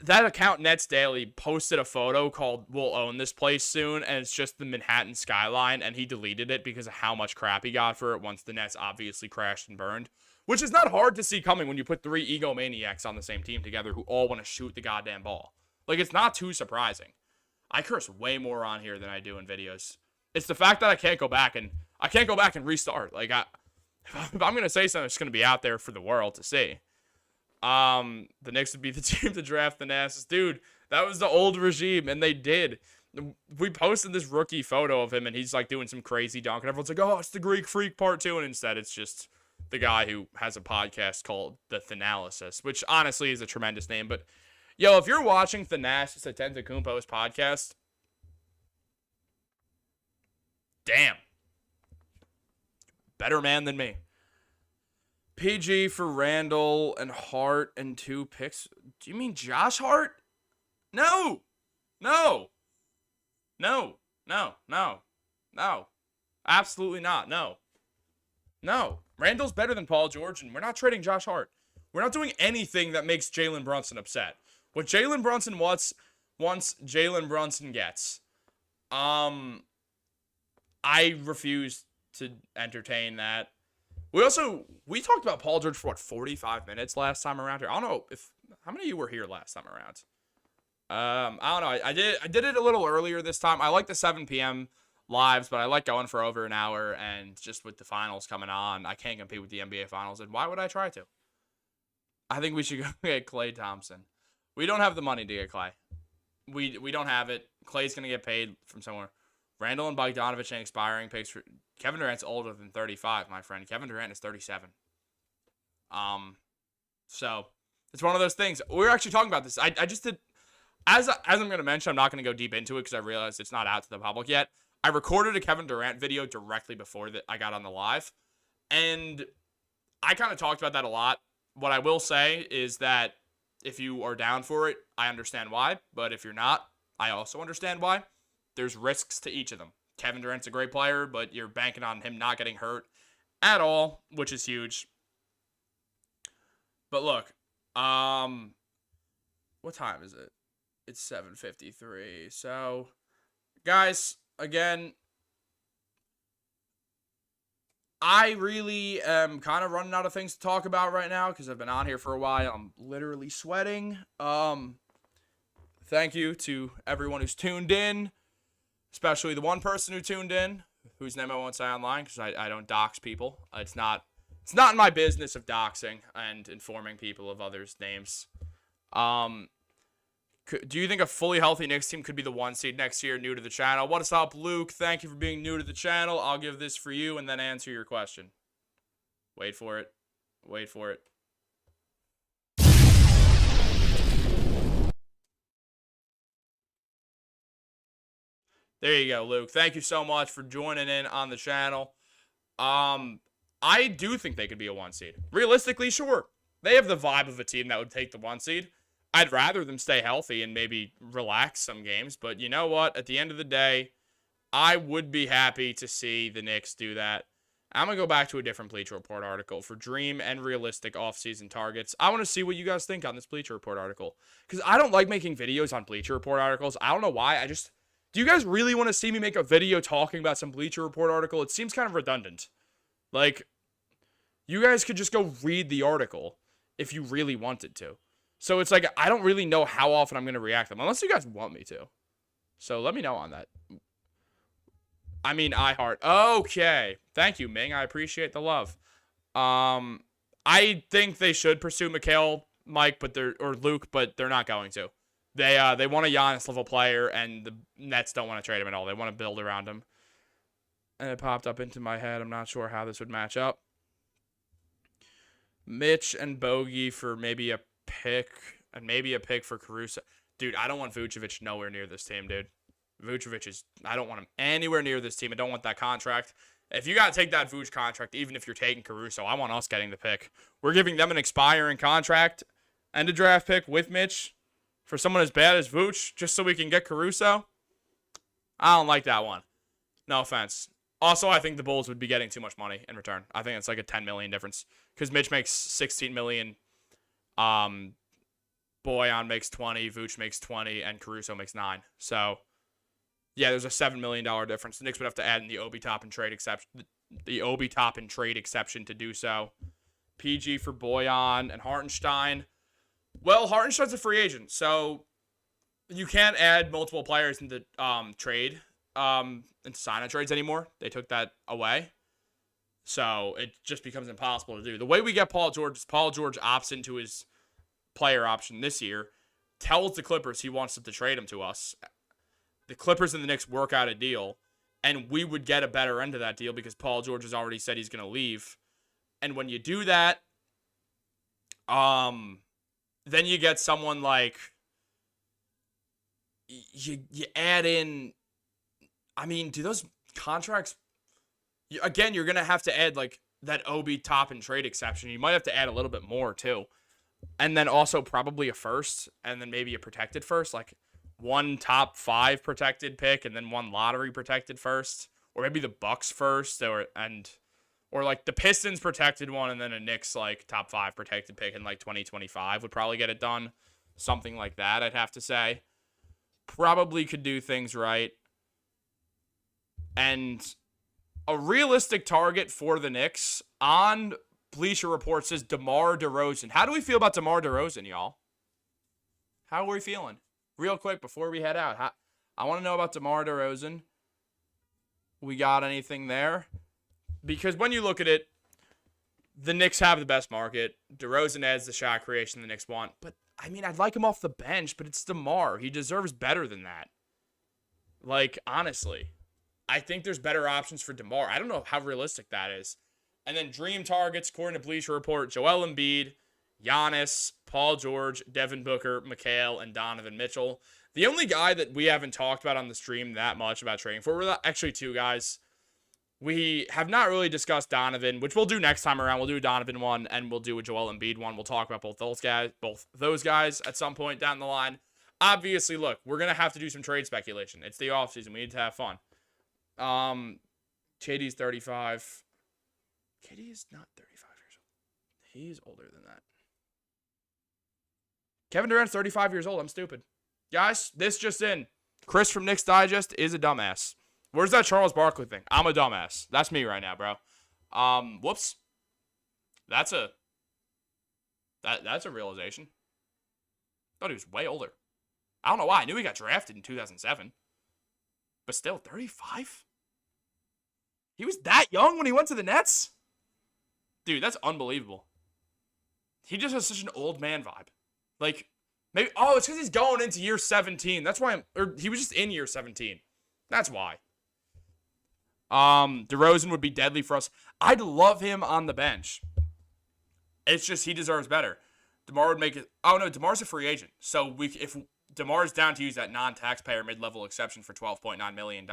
That account, Nets Daily, posted a photo called "We'll Own This Place Soon," and it's just the Manhattan skyline, and he deleted it because of how much crap he got for it once the Nets obviously crashed and burned, which is not hard to see coming when you put 3 egomaniacs on the same team together who all want to shoot the goddamn ball. Like, it's not too surprising. I curse way more on here than I do in videos. It's the fact that I can't go back and restart. Like, if I'm going to say something, it's going to be out there for the world to see. The Knicks would be the team to draft the Nassus. Dude, that was the old regime, and they did. We posted this rookie photo of him, and he's, like, doing some crazy dunk, and everyone's like, oh, it's the Greek Freak Part 2, and instead it's just the guy who has a podcast called The Thanalysis, which honestly is a tremendous name. But, yo, if you're watching Giannis Antetokounmpo's podcast, damn. Better man than me. PG for Randall and Hart and 2 picks. Do you mean Josh Hart? No. Absolutely not. No. Randall's better than Paul George, and we're not trading Josh Hart. We're not doing anything that makes Jalen Brunson upset. What Jalen Brunson wants, Jalen Brunson gets. I refuse to entertain that. We talked about Paul George for 45 minutes last time around here. I don't know how many of you were here last time around. I don't know. I did it a little earlier this time. I like the 7 p.m. lives, but I like going for over an hour, and just with the finals coming on, I can't compete with the NBA finals, and why would I try to? I think we should go get Klay Thompson. We don't have the money to get Klay. We don't have it. Klay's going to get paid from somewhere. Randall and Bogdanovich and expiring picks for Kevin Durant's older than 35, my friend. Kevin Durant is 37. So it's one of those things. We were actually talking about this. I just did, as I'm going to mention, I'm not going to go deep into it because I realized it's not out to the public yet. I recorded a Kevin Durant video directly before that I got on the live, and I kind of talked about that a lot. What I will say is that if you are down for it, I understand why, but if you're not, I also understand why. There's risks to each of them. Kevin Durant's a great player, but you're banking on him not getting hurt at all, which is huge. But look, what time is it? It's 7:53. So, guys, again, I really am kind of running out of things to talk about right now because I've been on here for a while. I'm literally sweating. Thank you to everyone who's tuned in. Especially the one person who tuned in, whose name I won't say online because I don't dox people. It's not in my business of doxing and informing people of others' names. Do you think a fully healthy Knicks team could be the 1 seed next year, new to the channel? What is up, Luke? Thank you for being new to the channel. I'll give this for you and then answer your question. Wait for it. There you go, Luke. Thank you so much for joining in on the channel. I do think they could be a 1 seed. Realistically, sure. They have the vibe of a team that would take the 1 seed. I'd rather them stay healthy and maybe relax some games. But you know what? At the end of the day, I would be happy to see the Knicks do that. I'm going to go back to a different Bleacher Report article for dream and realistic offseason targets. I want to see what you guys think on this Bleacher Report article. Because I don't like making videos on Bleacher Report articles. I don't know why. Do you guys really want to see me make a video talking about some Bleacher Report article? It seems kind of redundant. Like, you guys could just go read the article if you really wanted to. So it's like, I don't really know how often I'm going to react to them, unless you guys want me to. So let me know on that. I mean, iHeart. Okay. Thank you, Ming. I appreciate the love. I think they should pursue Mikhail, Mike, or Luke, but they're not going to. They want a Giannis-level player, and the Nets don't want to trade him at all. They want to build around him. And it popped up into my head. I'm not sure how this would match up. Mitch and Bogey for maybe a pick, and maybe a pick for Caruso. Dude, I don't want Vucevic nowhere near this team, dude. I don't want him anywhere near this team. I don't want that contract. If you got to take that Vuce contract, even if you're taking Caruso, I want us getting the pick. We're giving them an expiring contract and a draft pick with Mitch for someone as bad as Vuce, just so we can get Caruso. I don't like that one. No offense. Also, I think the Bulls would be getting too much money in return. I think it's like a $10 million difference because Mitch makes $16 million. Boyan makes 20, Vooch makes 20, and Caruso makes 9. So, yeah, there's a $7 million difference. The Knicks would have to add in the Obi Toppin trade exception, to do so. PG for Boyan and Hartenstein. Well, Hartenstein's a free agent, so you can't add multiple players in the trade into sign-on trades anymore. They took that away. So it just becomes impossible to do. The way we get Paul George is Paul George opts into his player option this year, tells the Clippers he wants them to trade him to us. The Clippers and the Knicks work out a deal, and we would get a better end of that deal because Paul George has already said he's going to leave. And when you do that, then you get someone like you add in. I mean, do those contracts? Again, you're gonna have to add like that Obi Toppin trade exception. You might have to add a little bit more too, and then also probably a first, and then maybe a protected first, like one top 5 protected pick, and then one lottery protected first, or maybe the Bucks first, or like the Pistons protected one, and then a Knicks like top 5 protected pick in like 2025 would probably get it done. Something like that, I'd have to say. Probably could do things right. And a realistic target for the Knicks on Bleacher Report says DeMar DeRozan. How do we feel about DeMar DeRozan, y'all? How are we feeling? Real quick before we head out. I want to know about DeMar DeRozan. We got anything there? Because when you look at it, the Knicks have the best market. DeRozan adds the shot creation the Knicks want. But, I mean, I'd like him off the bench, but it's DeMar. He deserves better than that. Like, honestly. I think there's better options for DeMar. I don't know how realistic that is. And then dream targets, according to Bleacher Report, Joel Embiid, Giannis, Paul George, Devin Booker, Mikal, and Donovan Mitchell. The only guy that we haven't talked about on the stream that much about trading for, we're actually 2 guys. We have not really discussed Donovan, which we'll do next time around. We'll do a Donovan one, and we'll do a Joel Embiid one. We'll talk about both those guys at some point down the line. Obviously, look, we're going to have to do some trade speculation. It's the offseason. We need to have fun. KD's 35. KD is not 35 years old. He's older than that. Kevin Durant's 35 years old. I'm stupid. Guys, this just in. Chris from Knicks Digest is a dumbass. Where's that Charles Barkley thing? I'm a dumbass. That's me right now, bro. Whoops. That's a realization. Thought he was way older. I don't know why. I knew he got drafted in 2007. But still, 35? He was that young when he went to the Nets? Dude, that's unbelievable. He just has such an old man vibe. Like, maybe, it's because he's going into year 17. That's why he was just in year 17. That's why. DeRozan would be deadly for us. I'd love him on the bench. It's just he deserves better. DeMar would make it. Oh, no, DeMar's a free agent. So if DeMar's down to use that non-taxpayer mid-level exception for $12.9 million,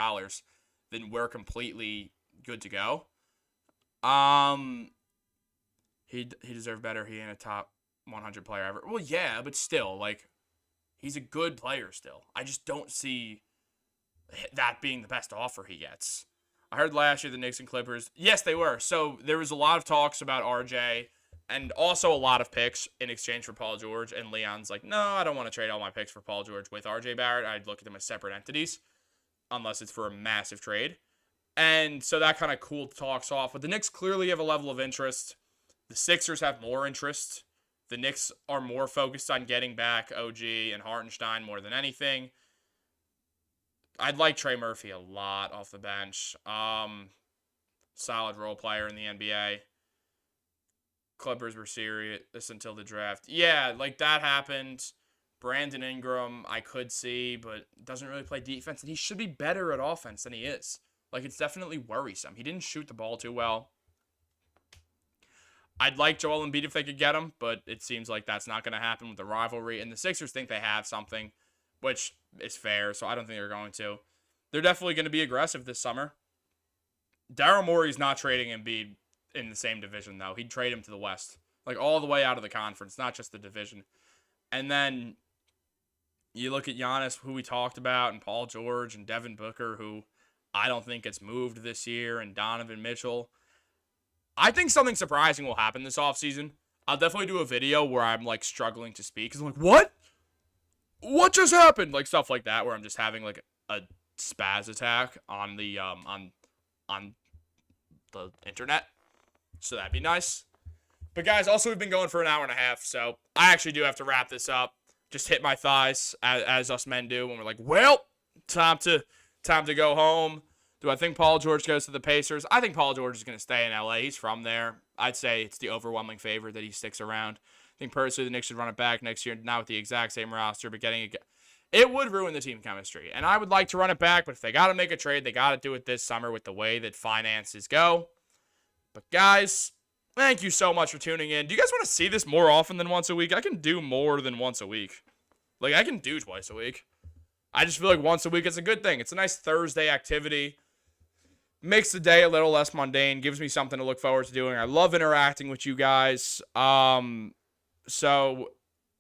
then we're completely good to go. He deserved better. He ain't a top 100 player ever. Well, yeah, but still, like, he's a good player still. I just don't see that being the best offer he gets. I heard last year the Knicks and Clippers, yes, they were. So there was a lot of talks about RJ and also a lot of picks in exchange for Paul George. And Leon's like, no, I don't want to trade all my picks for Paul George with RJ Barrett. I'd look at them as separate entities unless it's for a massive trade. And so that kind of cooled talks off. But the Knicks clearly have a level of interest. The Sixers have more interest. The Knicks are more focused on getting back OG and Hartenstein more than anything. I'd like Trey Murphy a lot off the bench. Solid role player in the NBA. Clippers were serious until the draft. Yeah, like that happened. Brandon Ingram, I could see, but doesn't really play defense. And he should be better at offense than he is. Like, it's definitely worrisome. He didn't shoot the ball too well. I'd like Joel Embiid if they could get him, but it seems like that's not going to happen with the rivalry. And the Sixers think they have something, which is fair, so I don't think they're going to. They're definitely going to be aggressive this summer. Daryl Morey's not trading Embiid in the same division, though. He'd trade him to the West, like all the way out of the conference, not just the division. And then you look at Giannis, who we talked about, and Paul George and Devin Booker, who I don't think it's moved this year, and Donovan Mitchell. I think something surprising will happen this offseason. I'll definitely do a video where I'm like struggling to speak because I'm like, what? What just happened? Like stuff like that, where I'm just having like a spaz attack on the on the internet. So that'd be nice. But guys, also we've been going for an hour and a half, so I actually do have to wrap this up. Just hit my thighs as us men do when we're like, well, time to go home. Do I think Paul George goes to the Pacers? I think Paul George is going to stay in LA. He's from there. I'd say it's the overwhelming favorite that he sticks around. I think personally the Knicks should run it back next year, not with the exact same roster, but it would ruin the team chemistry. And I would like to run it back, but if they got to make a trade, they got to do it this summer with the way that finances go. But guys, thank you so much for tuning in. Do you guys want to see this more often than once a week? I can do more than once a week. Like, I can do twice a week. I just feel like once a week is a good thing. It's a nice Thursday activity. Makes the day a little less mundane. Gives me something to look forward to doing. I love interacting with you guys. So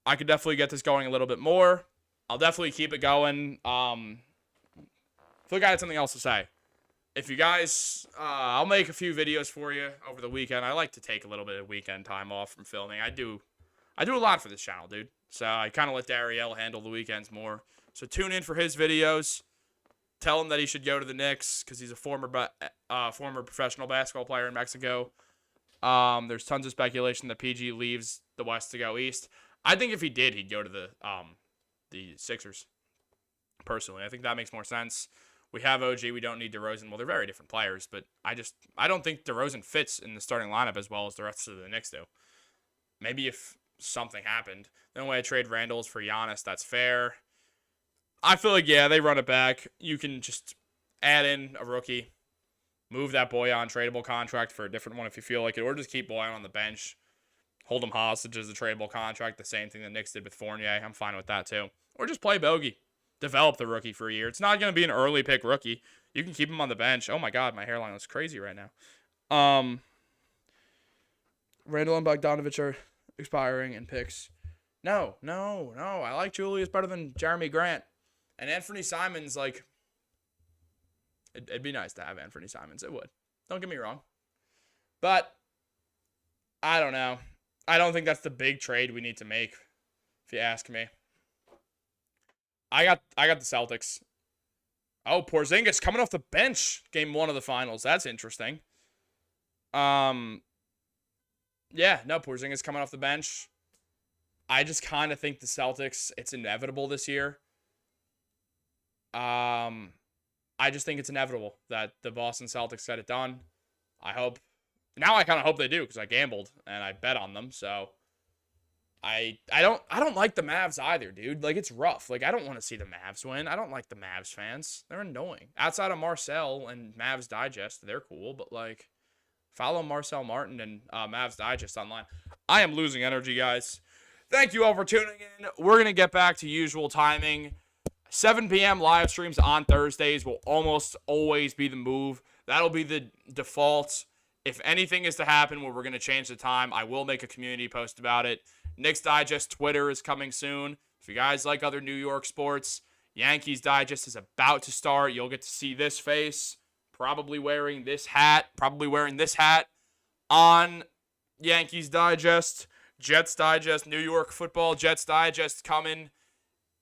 I could definitely get this going a little bit more. I'll definitely keep it going. I feel like I had something else to say. If you guys, I'll make a few videos for you over the weekend. I like to take a little bit of weekend time off from filming. I do a lot for this channel, dude. So I kind of let Dariel handle the weekends more. So tune in for his videos. Tell him that he should go to the Knicks because he's a former professional basketball player in Mexico. There's tons of speculation that PG leaves the West to go East. I think if he did, he'd go to the Sixers. Personally, I think that makes more sense. We have OG. We don't need DeRozan. Well, they're very different players, but I don't think DeRozan fits in the starting lineup as well as the rest of the Knicks do. Maybe if something happened. The only way I trade Randall is for Giannis. That's fair. I feel like, yeah, they run it back. You can just add in a rookie, move that boy on tradable contract for a different one if you feel like it, or just keep Boyan on the bench, hold him hostage as a tradable contract, the same thing the Knicks did with Fournier. I'm fine with that too. Or just play bogey. Develop the rookie for a year. It's not going to be an early pick rookie. You can keep him on the bench. Oh my God, my hairline looks crazy right now. Randall and Bogdanovich are expiring in picks. No. I like Julius better than Jeremy Grant. And Anthony Simons, like, it'd be nice to have Anthony Simons. It would. Don't get me wrong. But, I don't know. I don't think that's the big trade we need to make, if you ask me. I got the Celtics. Oh, Porzingis coming off the bench game 1 of the finals. That's interesting. Yeah, no, Porzingis coming off the bench. I just kind of think the Celtics, it's inevitable this year. I just think it's inevitable that the Boston Celtics get it done. I hope. Now I kind of hope they do because I gambled and I bet on them. So I don't like the Mavs either, dude. Like, it's rough. Like, I don't want to see the Mavs win. I don't like the Mavs fans. They're annoying. Outside of Marcel and Mavs Digest, they're cool. But, like, follow Marcel Martin and Mavs Digest online. I am losing energy, guys. Thank you all for tuning in. We're going to get back to usual timing. 7 p.m. live streams on Thursdays will almost always be the move. That'll be the default. If anything is to happen where we're going to change the time, I will make a community post about it. Knicks Digest Twitter is coming soon. If you guys like other New York sports, Yankees Digest is about to start. You'll get to see this face, probably wearing this hat on Yankees Digest. Jets Digest, New York Football, Jets Digest coming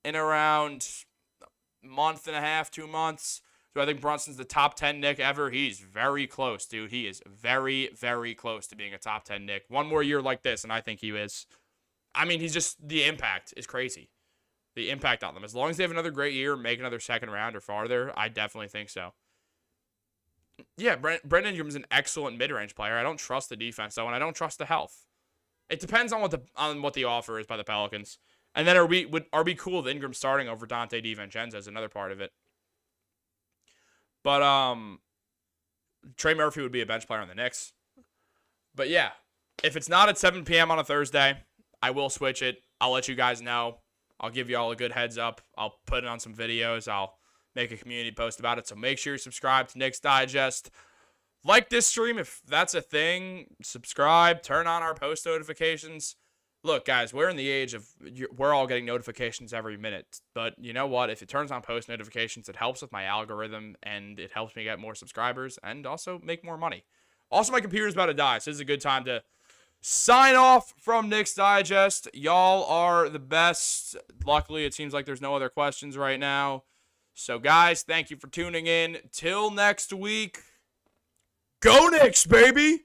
in around month and a half, 2 months. So I think Brunson's the top 10 Knick ever. He's very close, dude. He is very, very close to being a top 10 Knick. One more year like this, and I think he is. I mean, he's just, the impact is crazy. The impact on them. As long as they have another great year, make another second round or farther, I definitely think so. Yeah, Brent Ingram's an excellent mid-range player. I don't trust the defense, though, and I don't trust the health. It depends on what the offer is by the Pelicans. And then are we cool with Ingram starting over Dante DiVincenzo is another part of it. But Trey Murphy would be a bench player on the Knicks. But yeah, if it's not at 7 p.m. on a Thursday, I will switch it. I'll let you guys know. I'll give you all a good heads up. I'll put it on some videos. I'll make a community post about it. So make sure you subscribe to Knicks Digest. Like this stream if that's a thing. Subscribe. Turn on our post notifications. Look, guys, we're in the age of we're all getting notifications every minute. But you know what? If it turns on post notifications, it helps with my algorithm and it helps me get more subscribers and also make more money. Also, my computer's about to die, so this is a good time to sign off from Knicks Digest. Y'all are the best. Luckily, it seems like there's no other questions right now. So, guys, thank you for tuning in. Till next week, go Knicks, baby!